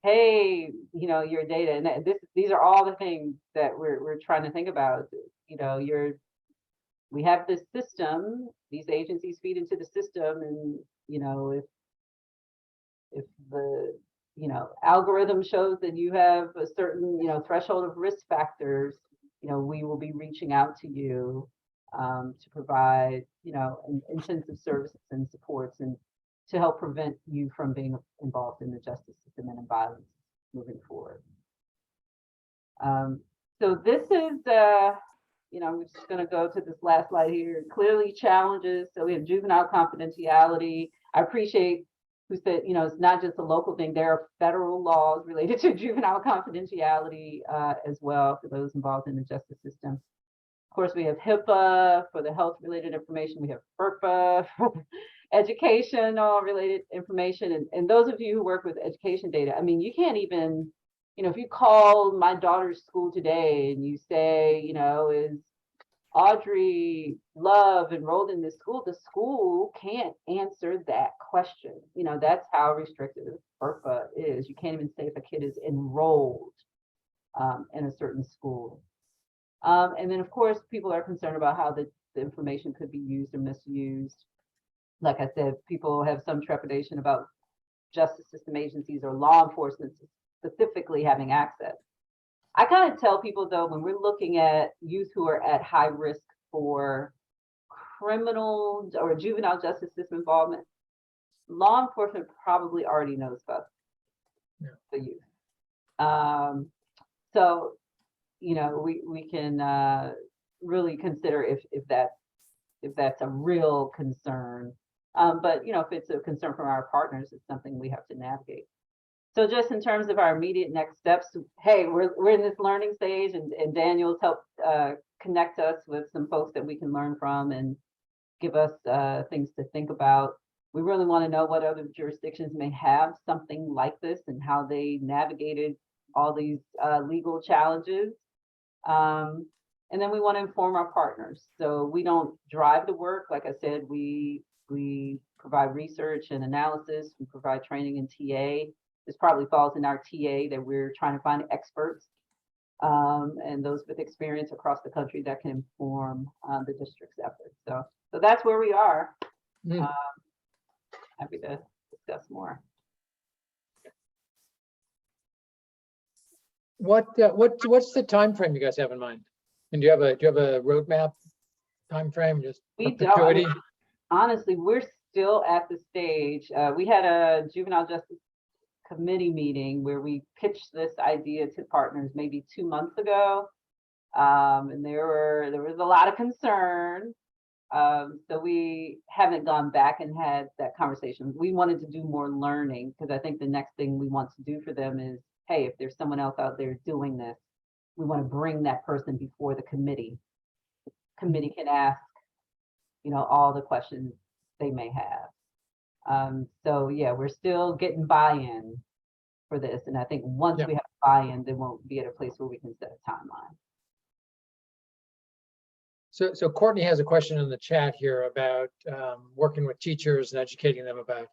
hey, your data, and these are all the things that we're trying to think about. We have this system, these agencies feed into the system, and if the algorithm shows that you have a certain threshold of risk factors, we will be reaching out to you to provide intensive services and supports, and to help prevent you from being involved in the justice system and in violence moving forward. So this is I'm just going to go to this last slide here. Clearly challenges. So we have juvenile confidentiality. I appreciate who said, it's not just a local thing. There are federal laws related to juvenile confidentiality as well for those involved in the justice system. Of course, we have HIPAA for the health-related information. We have FERPA for educational related information. And those of you who work with education data, I mean, you can't even, if you call my daughter's school today and you say, is Audrey Love enrolled in this school, the school can't answer that question. That's how restrictive FERPA is. You can't even say if a kid is enrolled in a certain school. And then, of course, people are concerned about how the information could be used or misused. Like I said, people have some trepidation about justice system agencies or law enforcement specifically having access. I kind of tell people, though, when we're looking at youth who are at high risk for criminal or juvenile justice system involvement, law enforcement probably already knows about the youth. So, we can really consider if that's a real concern. But if it's a concern from our partners, it's something we have to navigate. So just in terms of our immediate next steps, hey, we're in this learning stage, and Daniel's helped connect us with some folks that we can learn from and give us things to think about. We really want to know what other jurisdictions may have something like this and how they navigated all these legal challenges. And then we want to inform our partners. So we don't drive the work. Like I said, we provide research and analysis. We provide training and TA. This probably falls in our TA that we're trying to find experts and those with experience across the country that can inform the district's efforts. So that's where we are. Happy to discuss more. What's the time frame you guys have in mind? And do you have a roadmap time frame? Just we don't. Honestly, we're still at the stage. We had a juvenile justice committee meeting where we pitched this idea to partners maybe 2 months ago, and there was a lot of concern. So we haven't gone back and had that conversation. We wanted to do more learning, because I think the next thing we want to do for them is, hey, if there's someone else out there doing this, we want to bring that person before the committee. Committee can ask, all the questions they may have. So yeah, we're still getting buy-in for this. And I think once we have buy-in, then we'll be at a place where we can set a timeline. So Courtney has a question in the chat here about working with teachers and educating them about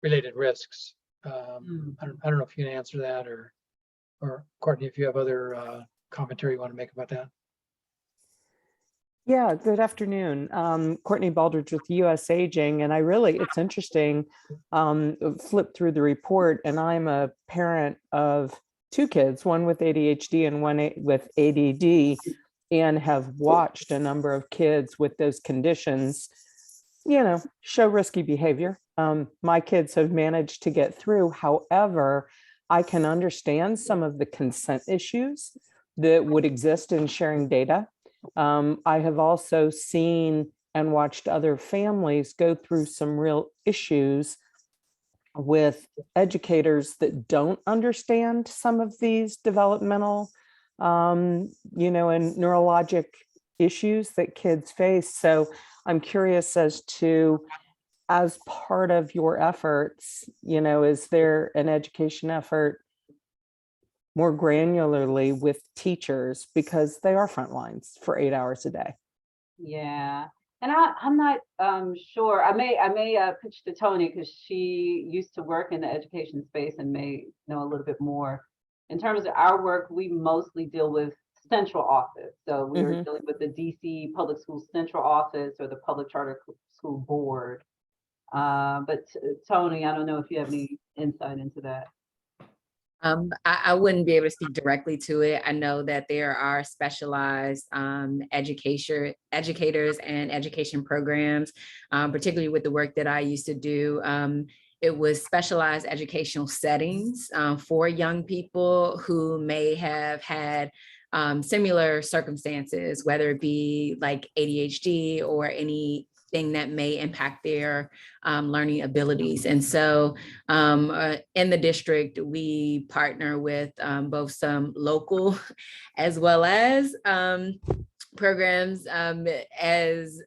related risks. I don't know if you can answer that, or Courtney, if you have other commentary you want to make about that. Yeah, good afternoon. Courtney Baldridge with US Aging, and it's interesting, flip through the report, and I'm a parent of 2 kids, one with ADHD and one with ADD, and have watched a number of kids with those conditions, show risky behavior. My kids have managed to get through. However, I can understand some of the consent issues that would exist in sharing data. I have also seen and watched other families go through some real issues with educators that don't understand some of these developmental, and neurologic issues that kids face. So I'm curious as to as part of your efforts, is there an education effort more granularly with teachers, because they are front lines for 8 hours a day? Yeah, and I'm not sure. I may pitch to Tony, because she used to work in the education space and may know a little bit more. In terms of our work, we mostly deal with central office. So we are dealing with the DC Public Schools Central Office or the Public Charter School Board. But Tony, I don't know if you have any insight into that. I wouldn't be able to speak directly to it. I know that there are specialized educators and education programs, particularly with the work that I used to do. It was specialized educational settings for young people who may have had similar circumstances, whether it be like ADHD or anything that may impact their learning abilities. And so in the district, we partner with both some local as well as programs as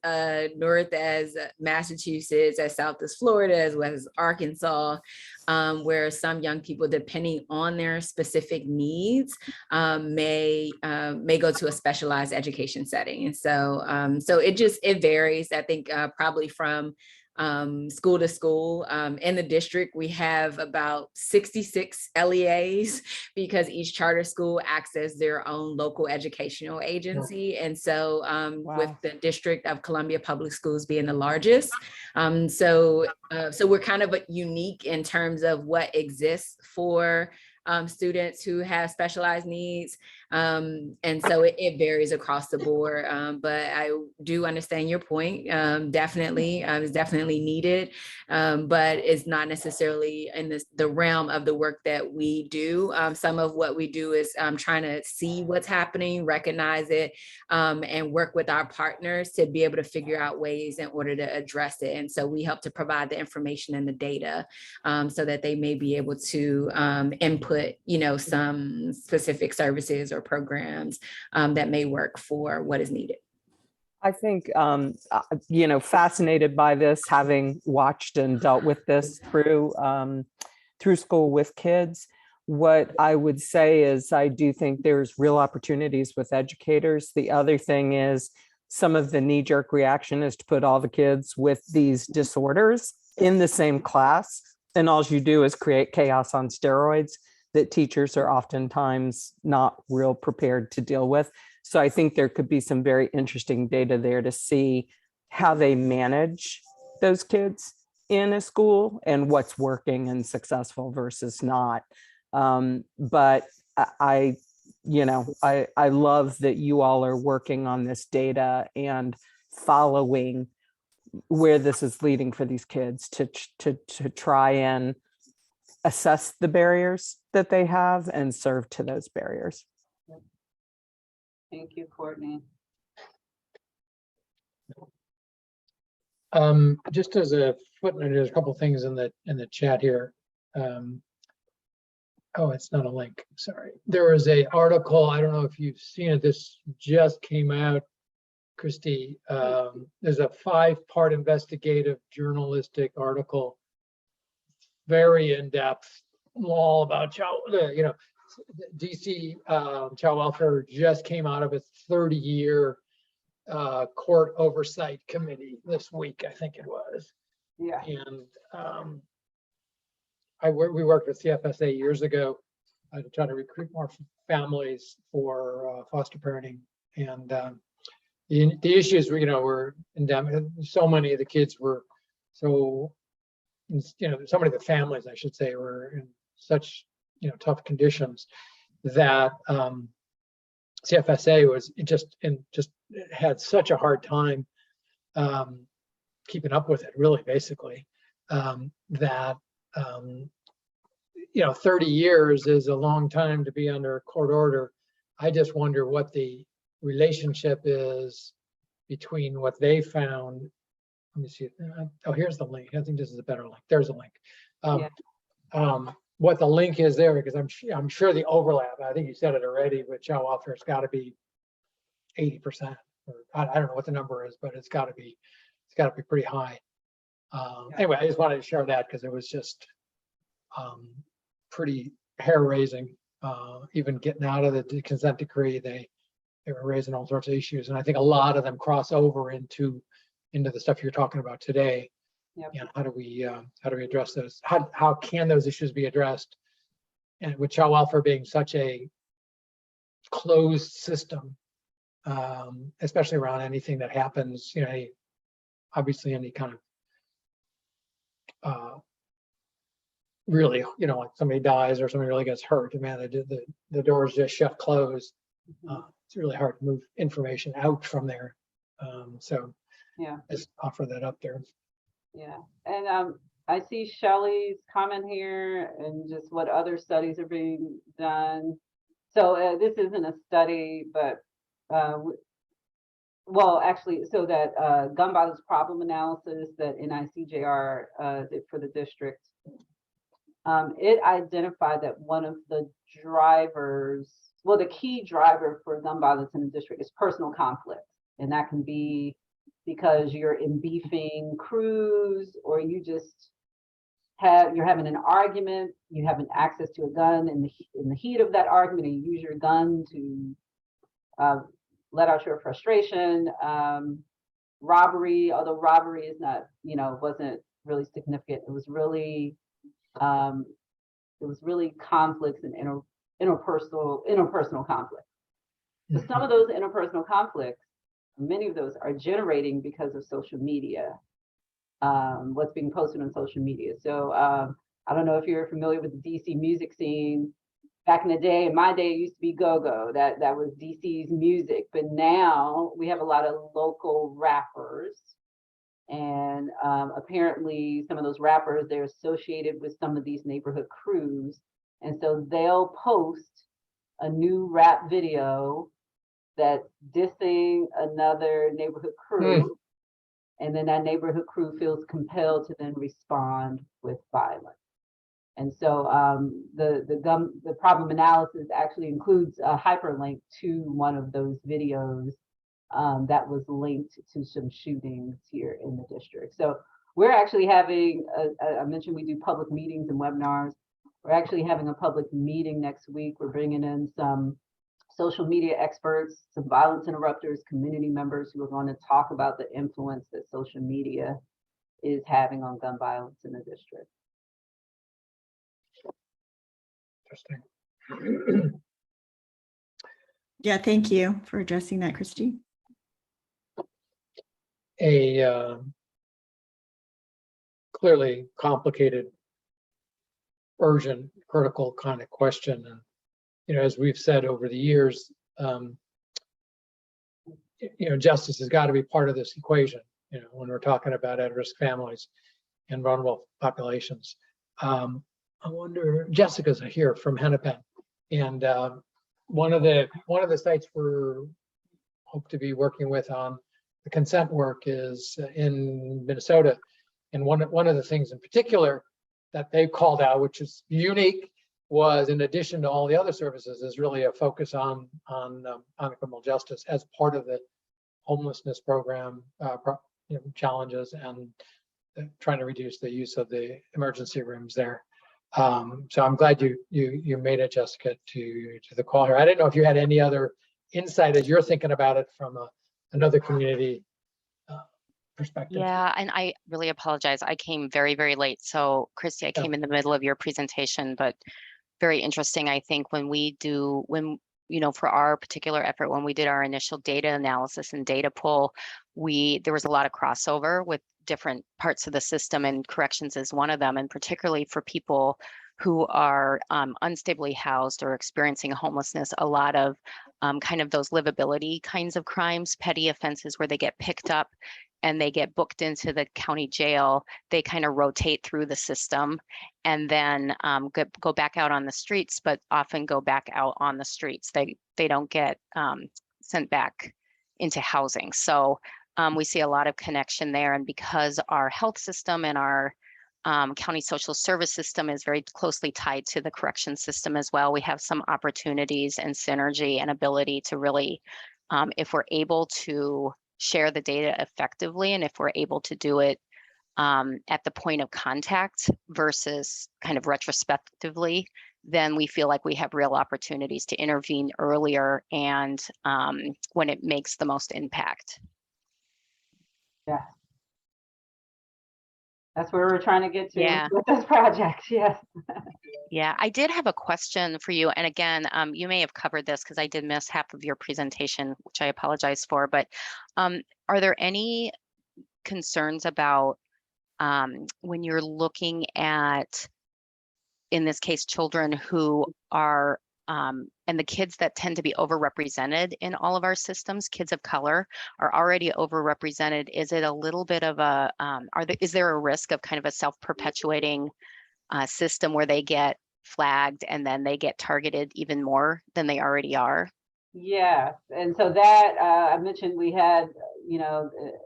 north as Massachusetts, as south as Florida, as well as Arkansas, where some young people, depending on their specific needs, may go to a specialized education setting. And so it varies. I think probably from school to school. In the district, we have about 66 LEAs because each charter school acts as their own local educational agency. And so with the District of Columbia Public Schools being the largest, so we're kind of unique in terms of what exists for students who have specialized needs. And so it varies across the board, but I do understand your point. Definitely, it's definitely needed, but it's not necessarily in the realm of the work that we do. Some of what we do is trying to see what's happening, recognize it, and work with our partners to be able to figure out ways in order to address it. And so we help to provide the information and the data so that they may be able to input, some specific services or programs that may work for what is needed. I think, fascinated by this, having watched and dealt with this through school with kids. What I would say is I do think there's real opportunities with educators. The other thing is some of the knee-jerk reaction is to put all the kids with these disorders in the same class. And all you do is create chaos on steroids that teachers are oftentimes not real prepared to deal with. So I think there could be some very interesting data there to see how they manage those kids in a school and what's working and successful versus not. But I love that you all are working on this data and following where this is leading for these kids to try and assess the barriers that they have and serve to those barriers. Thank you, Courtney. Just as a footnote, there's a couple of things in the chat here. Oh, it's not a link. Sorry. There was an article. I don't know if you've seen it. This just came out, Christy. There's a 5-part investigative journalistic article, very in-depth, all about child. DC child welfare just came out of its 30-year court oversight committee this week, I think it was. Yeah. And we worked with CFSA years ago to try to recruit more families for foster parenting. And the issues were endemic. So many of the kids were so many of the families, I should say, were in such tough conditions that CFSA was just had such a hard time keeping up with it, really, basically. That 30 years is a long time to be under a court order. I just wonder what the relationship is between what they found. Let me see. Oh, here's the link. I think this is a better link. There's a link. What the link is there, because I'm sure the overlap, I think you said it already, with child welfare, it's got to be 80%, or I don't know what the number is, but it's got to be pretty high. Anyway, I just wanted to share that because it was just pretty hair raising. Even getting out of the consent decree, they were raising all sorts of issues, and I think a lot of them cross over into the stuff you're talking about today. Yep. And how do we address those? How can those issues be addressed? And with child welfare being such a closed system, especially around anything that happens, obviously any kind of really, like somebody dies or somebody really gets hurt, man, the doors just shut closed. It's really hard to move information out from there. So Yeah, just offer that up there. yeah. And I see Shelley's comment here and just what other studies are being done. So this isn't a study, but well, actually, so that gun violence problem analysis that NICJR did for the district, it identified that one of the drivers, well, the key driver for gun violence in the district is personal conflict. And that can be because you're in beefing crews, or you just you're having an argument, you have an access to a gun in the heat of that argument, and you use your gun to let out your frustration. Robbery, although robbery is not, wasn't really significant. It was really conflicts and interpersonal conflicts. So some of those interpersonal conflicts, many of those are generating because of social media, what's being posted on social media. So I don't know if you're familiar with the DC music scene. Back in the day, in my day, it used to be go-go. That was DC's music. But now we have a lot of local rappers. And apparently some of those rappers, they're associated with some of these neighborhood crews. And so they'll post a new rap video that's dissing another neighborhood crew. And then that neighborhood crew feels compelled to then respond with violence. And so the problem analysis actually includes a hyperlink to one of those videos that was linked to some shootings here in the district. So we're actually having, I mentioned we do public meetings and webinars. We're actually having a public meeting next week. We're bringing in some social media experts, some violence interrupters, community members who are going to talk about the influence that social media is having on gun violence in the district. Interesting. Yeah, thank you for addressing that, Christy. A clearly complicated, urgent, critical kind of question. And, as we've said over the years, justice has got to be part of this equation, when we're talking about at-risk families and vulnerable populations. I wonder, Jessica's here from Hennepin, and one of the sites we're hope to be working with on the consent work is in Minnesota, and one of the things in particular that they called out, which is unique, was in addition to all the other services, is really a focus on criminal justice as part of the homelessness program challenges and trying to reduce the use of the emergency rooms there. So I'm glad you made it, Jessica, to the call here. I didn't know if you had any other insight as you're thinking about it from another community perspective. Yeah, and I really apologize. I came very, very late. So Christy, I came in the middle of your presentation, but very interesting. I think for our particular effort, when we did our initial data analysis and data pull, there was a lot of crossover with different parts of the system, and corrections is one of them, and particularly for people who are unstably housed or experiencing homelessness, a lot of kind of those livability kinds of crimes, petty offenses where they get picked up and they get booked into the county jail, they kind of rotate through the system and then go back out on the streets, but often go back out on the streets. They don't get sent back into housing. So we see a lot of connection there. And because our health system and our county social service system is very closely tied to the correction system as well, we have some opportunities and synergy and ability to really, if we're able to share the data effectively, and if we're able to do it at the point of contact versus kind of retrospectively, then we feel like we have real opportunities to intervene earlier and when it makes the most impact. Yeah. That's where we're trying to get to Yeah. with this project. Yes. Yeah, I did have a question for you. And again, you may have covered this because I did miss half of your presentation, which I apologize for. But are there any concerns about when you're looking at, in this case, children who are, and the kids that tend to be overrepresented in all of our systems, kids of color are already overrepresented. Is it a little bit of a, is there a risk of kind of a self-perpetuating system where they get flagged and then they get targeted even more than they already are? Yes, and so that I mentioned we had,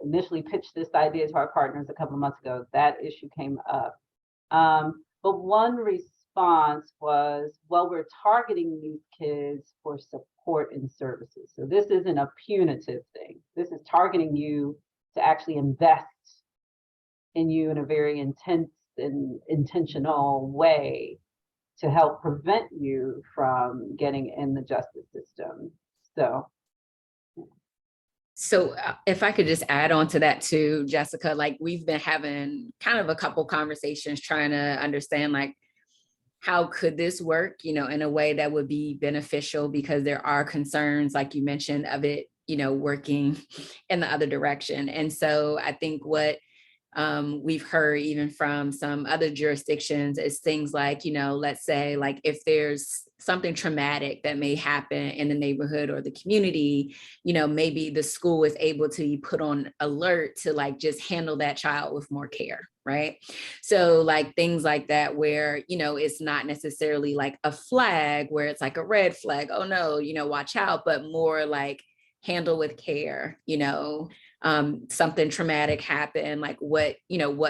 initially pitched this idea to our partners a couple of months ago. That issue came up, but one response was, well, we're targeting these kids for support and services. So this isn't a punitive thing. This is targeting you to actually invest in you in a very intense and intentional way to help prevent you from getting in the justice system. So if I could just add on to that too, Jessica, like we've been having kind of a couple conversations trying to understand like, how could this work, in a way that would be beneficial, because there are concerns, like you mentioned, of it, working in the other direction. And so I think what we've heard even from some other jurisdictions is things like, let's say like if there's something traumatic that may happen in the neighborhood or the community, maybe the school is able to be put on alert to like just handle that child with more care. Right. So like things like that, where, it's not necessarily like a flag where it's like a red flag. Oh no, watch out, but more like handle with care, something traumatic happened, like what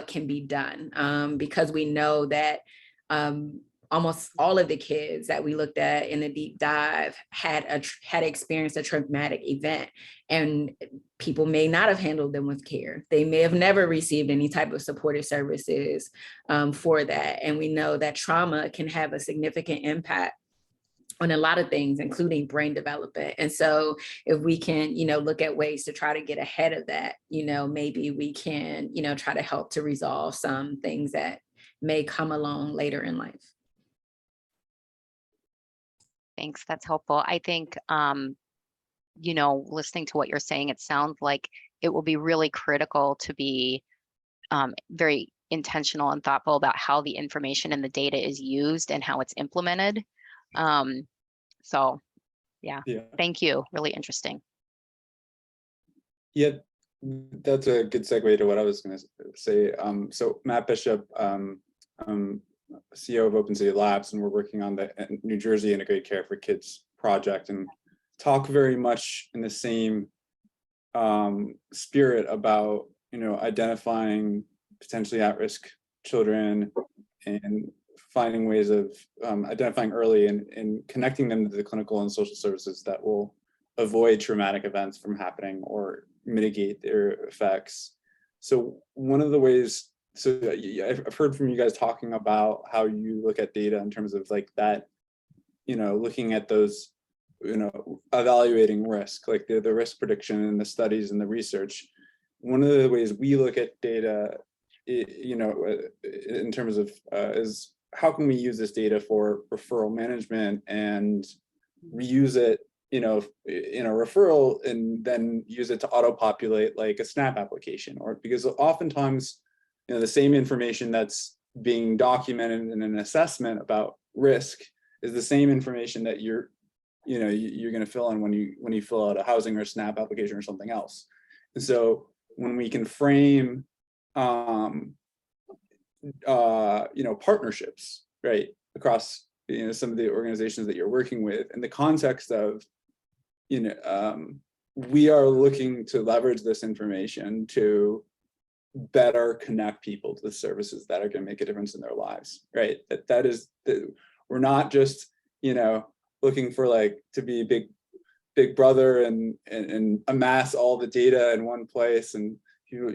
can be done? Because we know that almost all of the kids that we looked at in the deep dive had experienced a traumatic event, and people may not have handled them with care. They may have never received any type of supportive services for that. And we know that trauma can have a significant impact on a lot of things, including brain development. And so if we can, look at ways to try to get ahead of that, maybe we can, try to help to resolve some things that may come along later in life. Thanks, that's helpful. I think, listening to what you're saying, it sounds like it will be really critical to be very intentional and thoughtful about how the information and the data is used and how it's implemented. So yeah, thank you. Really interesting. Yeah, that's a good segue to what I was going to say. So Matt Bishop, CEO of Open City Labs, and we're working on the New Jersey Integrated Care for Kids project, and talk very much in the same spirit about identifying potentially at-risk children and finding ways of identifying early and connecting them to the clinical and social services that will avoid traumatic events from happening or mitigate their effects. So one of the ways, so I've heard from you guys talking about how you look at data in terms of like that, looking at those, evaluating risk, like the risk prediction and the studies and the research. One of the ways we look at data, in terms of is how can we use this data for referral management and reuse it, in a referral, and then use it to auto-populate like a SNAP application, or because oftentimes, the same information that's being documented in an assessment about risk is the same information that you're going to fill in when you fill out a housing or SNAP application or something else. And so when we can frame partnerships, right, across some of the organizations that you're working with, in the context of we are looking to leverage this information to better connect people to the services that are going to make a difference in their lives, right? That is we're not just looking for like to be big brother and amass all the data in one place and people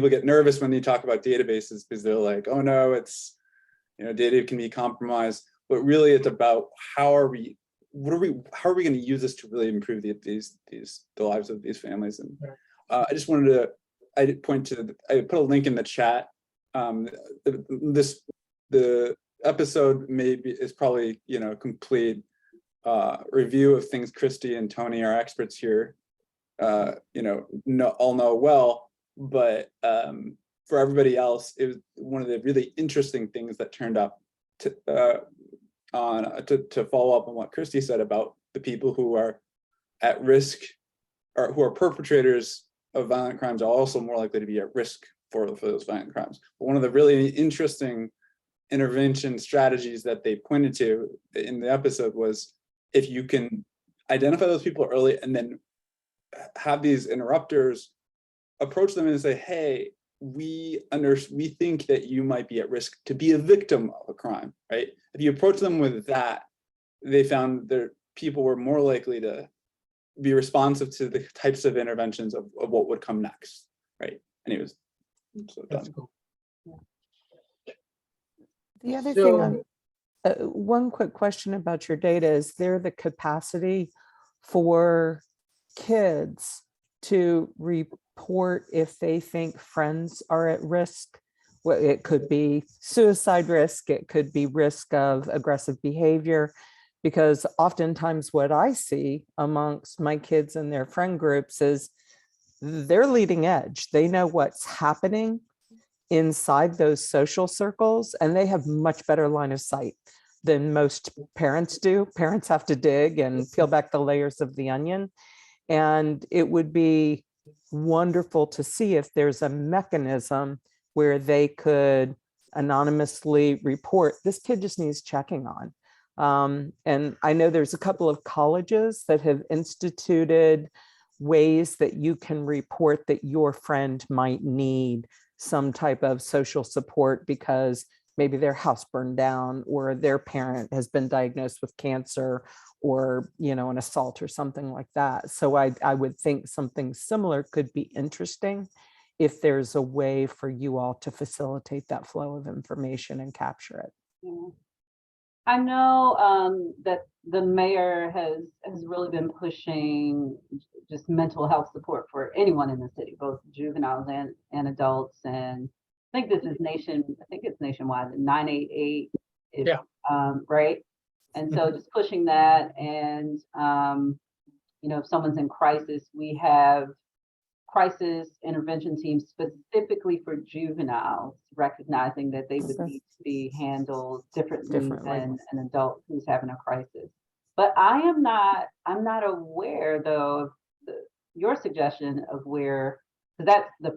get nervous when they talk about databases because they're like, oh no, it's, data can be compromised. But really, it's about how are we going to use this to really improve the lives of these families? And I just wanted to, I put a link in the chat. The episode is probably complete review of things Christy and Tony, our experts here, all know well. But for everybody else, it was one of the really interesting things that turned up to follow up on what Christy said about the people who are at risk or who are perpetrators of violent crimes are also more likely to be at risk for those violent crimes. But one of the really interesting intervention strategies that they pointed to in the episode was if you can identify those people early and then have these interrupters approach them and say, hey, we think that you might be at risk to be a victim of a crime, right? If you approach them with that, they found that people were more likely to be responsive to the types of interventions of what would come next, right? Anyways, so That's done. cool. The other So- thing, one quick question about your data, is there the capacity for kids to report if they think friends are at risk? Well, it could be suicide risk, it could be risk of aggressive behavior, because oftentimes what I see amongst my kids and their friend groups is they're leading edge. They know what's happening inside those social circles, and they have much better line of sight than most parents do. Parents have to dig and peel back the layers of the onion. And it would be wonderful to see if there's a mechanism where they could anonymously report, this kid just needs checking on. And I know there's a couple of colleges that have instituted ways that you can report that your friend might need some type of social support because maybe their house burned down or their parent has been diagnosed with cancer or, an assault or something like that. So I would think something similar could be interesting if there's a way for you all to facilitate that flow of information and capture it. Yeah. I know that the mayor has really been pushing just mental health support for anyone in the city, both juveniles and adults. And I think it's nationwide, the 988 is, Yeah. right? And so just pushing that, and if someone's in crisis, we have crisis intervention teams specifically for juveniles, recognizing that they would need to be handled differently than an adult who's having a crisis. But I'm not aware though of your suggestion of where, because that's the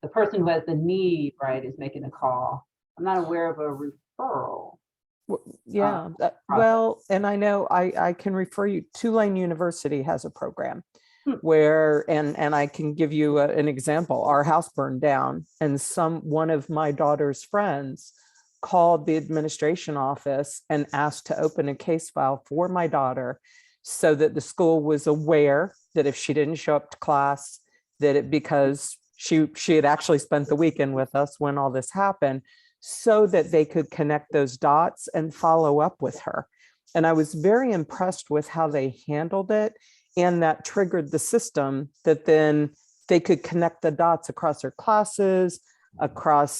person who has the need, right, is making a call. I'm not aware of a referral. Yeah, well, and I know I can refer you, Tulane University has a program where, and I can give you an example. Our house burned down and one of my daughter's friends called the administration office and asked to open a case file for my daughter so that the school was aware that if she didn't show up to class, because she had actually spent the weekend with us when all this happened, so that they could connect those dots and follow up with her. And I was very impressed with how they handled it. And that triggered the system that then they could connect the dots across her classes,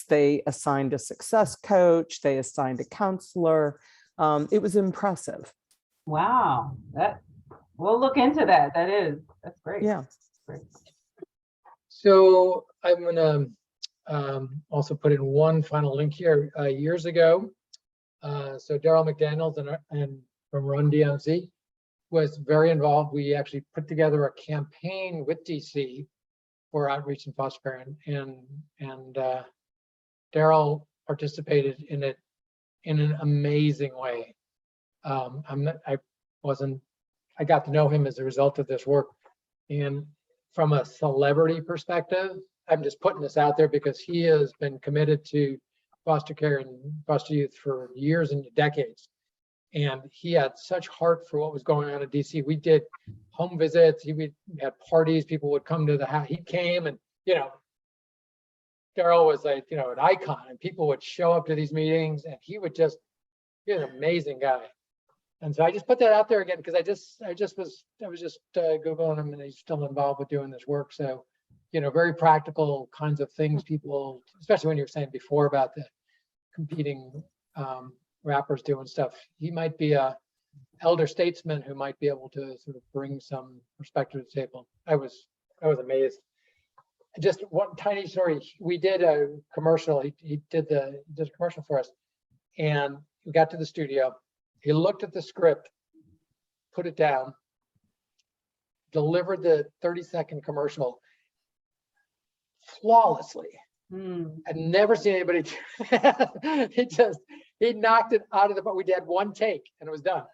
they assigned a success coach, they assigned a counselor. It was impressive. Wow, we'll look into that. That's great. Yeah. Great. So I'm gonna also put in one final link here. Years ago, so Daryl McDaniels and from Run DMZ was very involved. We actually put together a campaign with DC for outreach and foster parent, and Daryl participated in it in an amazing way. I got to know him as a result of this work, and from a celebrity perspective, I'm just putting this out there because he has been committed to foster care and foster youth for years and decades. And he had such heart for what was going on in DC. We did home visits. We had parties. People would come to the house. He came, and Daryl was like, an icon, and people would show up to these meetings, and he was an amazing guy. And so I just put that out there again because I was just Googling him, and he's still involved with doing this work. So, very practical kinds of things people, especially when you were saying before about the competing rappers doing stuff. He might be a elder statesman who might be able to sort of bring some perspective to the table. I was amazed. Just one tiny story. We did a commercial. He did a commercial for us, and we got to the studio. He looked at the script, put it down, delivered the 30-second commercial flawlessly. I'd never seen anybody do that. He knocked it out of the park. We did one take and it was done.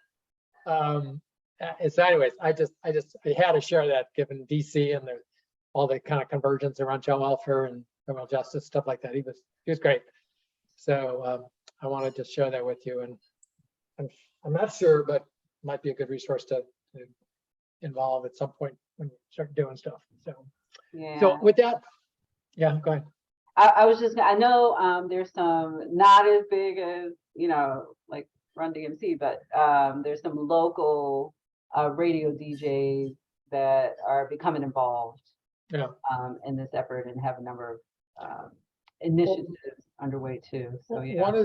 And so anyways, I had to share that given DC and all the kind of convergence around child welfare and criminal justice, stuff like that. He was great. So I wanted to share that with you, and I'm not sure, but might be a good resource to involve at some point when you start doing stuff. So, Yeah. So with that, yeah, go ahead. I was just, I know there's some not as big as, like Run DMC, but there's some local radio DJs that are becoming involved in this effort and have a number of initiatives underway too. So yeah. One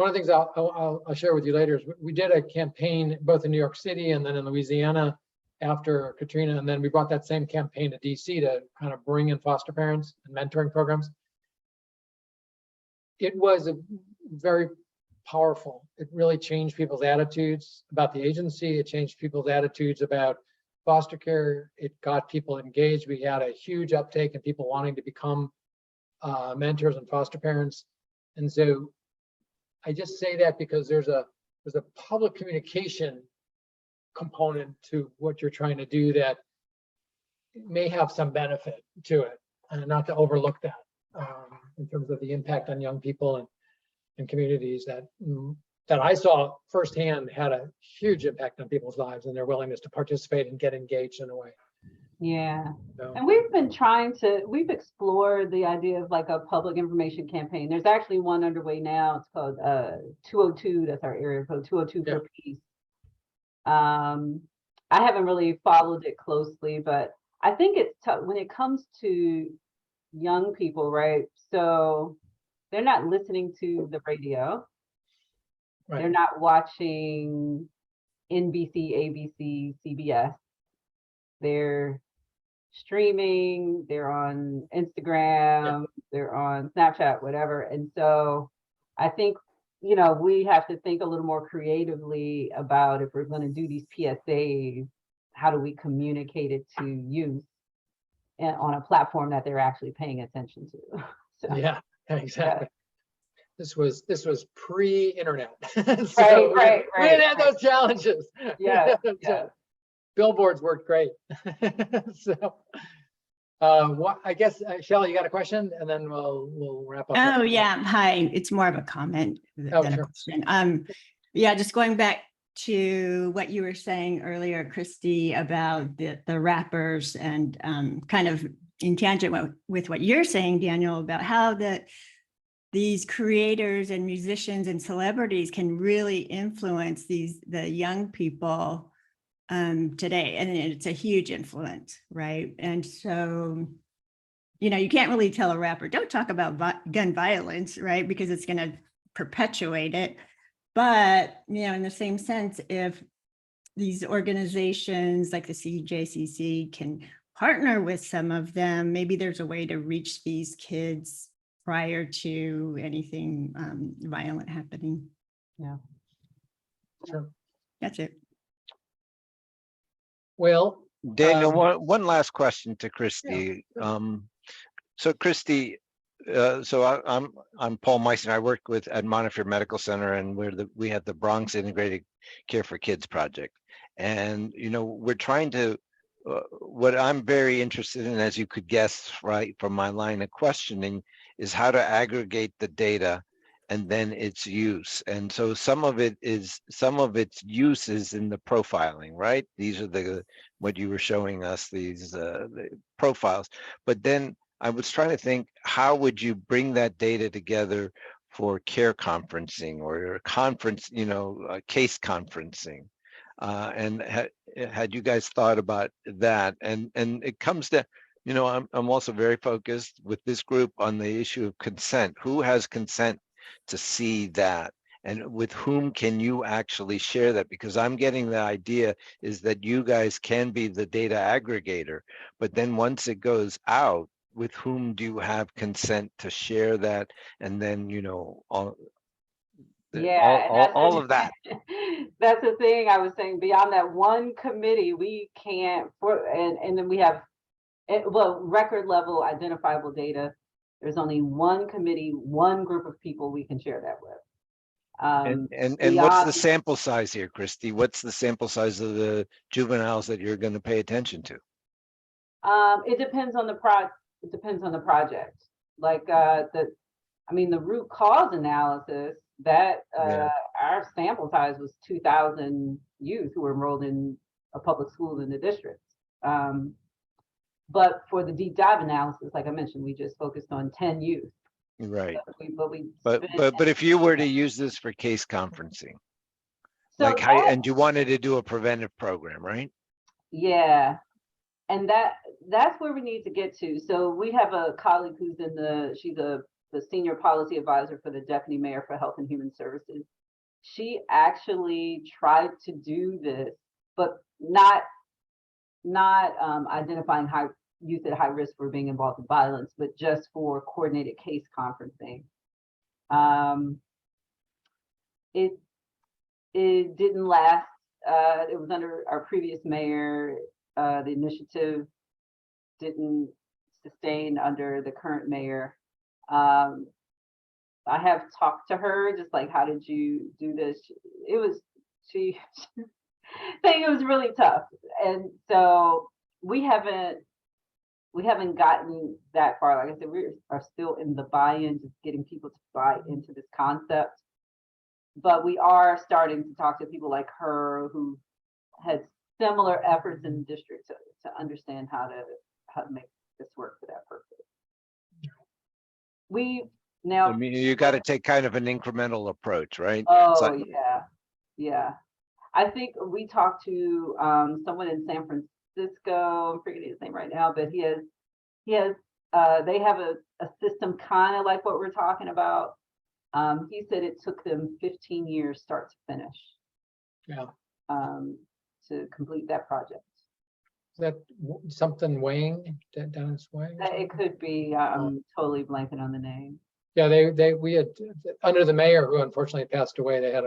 of the things I'll share with you later is we did a campaign both in New York City and then in Louisiana after Katrina, and then we brought that same campaign to DC to kind of bring in foster parents and mentoring programs. It was very powerful. It really changed people's attitudes about the agency. It changed people's attitudes about foster care. It got people engaged. We had a huge uptake in people wanting to become mentors and foster parents. And so I just say that because there's a public communication component to what you're trying to do that may have some benefit to it, and not to overlook that in terms of the impact on young people and communities that I saw firsthand had a huge impact on people's lives and their willingness to participate and get engaged in a way. Yeah. So, And we've explored the idea of like a public information campaign. There's actually one underway now. It's called 202, that's our area code, 202 for Peace. I haven't really followed it closely, but I think it's tough when it comes to young people, right? So they're not listening to the radio. right. They're not watching NBC, ABC, CBS. They're streaming, they're on Instagram, they're on Snapchat, whatever. And so I think, we have to think a little more creatively about if we're going to do these PSAs, how do we communicate it to youth and on a platform that they're actually paying attention to? So, Yeah, exactly. This was pre-internet. So right. We didn't have those challenges. Yeah. So billboards worked great. So I guess Shelley, you got a question, and then we'll wrap up. Oh yeah, hi. It's more of a comment than a question. Yeah, just going back to what you were saying earlier, Christy, about the rappers and kind of in tangent with what you're saying, Daniel, about how these creators and musicians and celebrities can really influence the young people today, and it's a huge influence, right? And so, you can't really tell a rapper, don't talk about gun violence, right? Because it's going to perpetuate it. But, in the same sense, if these organizations like the CJCC can partner with some of them, maybe there's a way to reach these kids prior to anything violent happening. Yeah. Sure. That's it. Well, Daniel, one last question to Christy. So Christy, I'm Paul Meissen. I work at Montefiore Medical Center, and we have the Bronx Integrated Care for Kids project. And we're trying to. What I'm very interested in, as you could guess, right from my line of questioning, is how to aggregate the data and then its use. And so some of its use is in the profiling, right? These are what you were showing us, these the profiles. But then I was trying to think, how would you bring that data together for care conferencing or conference, case conferencing? And had you guys thought about that? And it comes to, I'm also very focused with this group on the issue of consent. Who has consent to see that? And with whom can you actually share that? Because I'm getting the idea is that you guys can be the data aggregator, but then once it goes out, with whom do you have consent to share that? And then, all of that. That's the thing I was saying. Beyond that one committee, we can't. And then we have, record level identifiable data. There's only one committee, one group of people we can share that with. And what's the sample size here, Christy? What's the sample size of the juveniles that you're going to pay attention to? It depends on the It depends on the project. Like the root cause analysis, that our sample size was 2,000 youth who were enrolled in a public school in the district. But for the deep dive analysis, like I mentioned, we just focused on 10 youth. Right. But if you were to use this for case conferencing, so and you wanted to do a preventive program, right? Yeah. And that's where we need to get to. So we have a colleague who's she's the senior policy advisor for the deputy mayor for health and human services. She actually tried to do this, but not identifying youth at high risk for being involved in violence, but just for coordinated case conferencing. It didn't last. It was under our previous mayor. The initiative didn't sustain under the current mayor. I have talked to her, just like, how did you do this? She saying it was really tough. And so we haven't gotten that far. Like I said, we are still in the buy-in, just getting people to buy into this concept. But we are starting to talk to people like her who had similar efforts in the district to understand how to make this work for that purpose. You got to take kind of an incremental approach, right? Oh, yeah. I think we talked to someone in San Francisco. I'm forgetting his name right now, but they have a system kind of like what we're talking about. He said it took them 15 years start to finish. Yeah. To complete that project. Is that something Wang, Dennis Wang? It could be. I'm totally blanking on the name. Yeah, we had, under the mayor, who unfortunately passed away, they had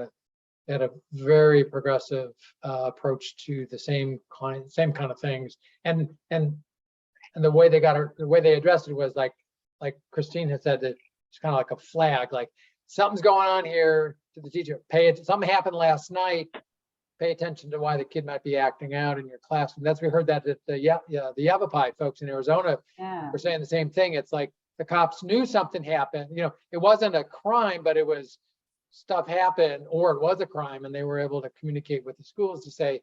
a very progressive approach to the same kind of things, and the way they addressed it was like Christine had said, that it's kind of like a flag, like something's going on here. To the teacher, something happened last night. Pay attention to why the kid might be acting out in your classroom. We heard that at the UNIFY folks in Arizona were saying the same thing. It's like the cops knew something happened. It wasn't a crime, but it was stuff happened, or it was a crime, and they were able to communicate with the schools to say,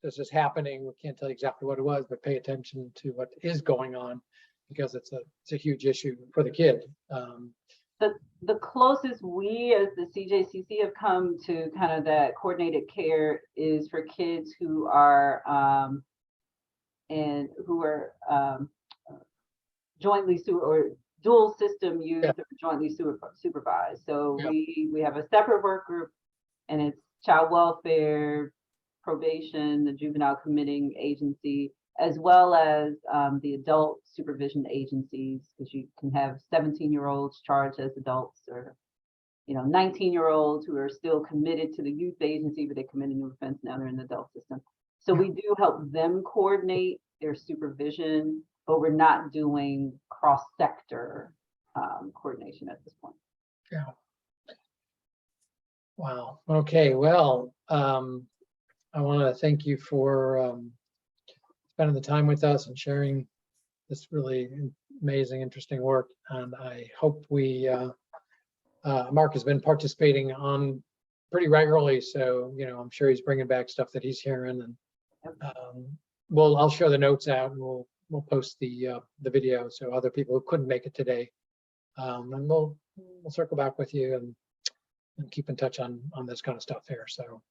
this is happening. We can't tell you exactly what it was, but pay attention to what is going on, because it's a huge issue for the kid. The closest we as the CJCC have come to kind of that coordinated care is for kids who are jointly or dual system youth, or jointly supervised. So we have a separate work group, and it's child welfare, probation, the juvenile committing agency, as well as the adult supervision agencies, because you can have 17-year-olds charged as adults, or 19-year-olds who are still committed to the youth agency, but they commit a new offense, now they're in the adult system. So we do help them coordinate their supervision, but we're not doing cross-sector coordination at this point. Yeah. Wow. Okay. Well, I want to thank you for spending the time with us and sharing this really amazing, interesting work. And I hope we Mark has been participating on pretty regularly, so I'm sure he's bringing back stuff that he's hearing, and I'll share the notes out, and we'll post the video so other people who couldn't make it today, and we'll circle back with you and keep in touch on this kind of stuff here. So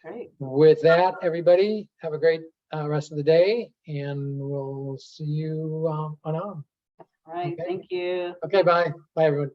Great. with that, everybody have a great rest of the day, and we'll see you on. All right. Okay. Thank you. Okay, bye everyone.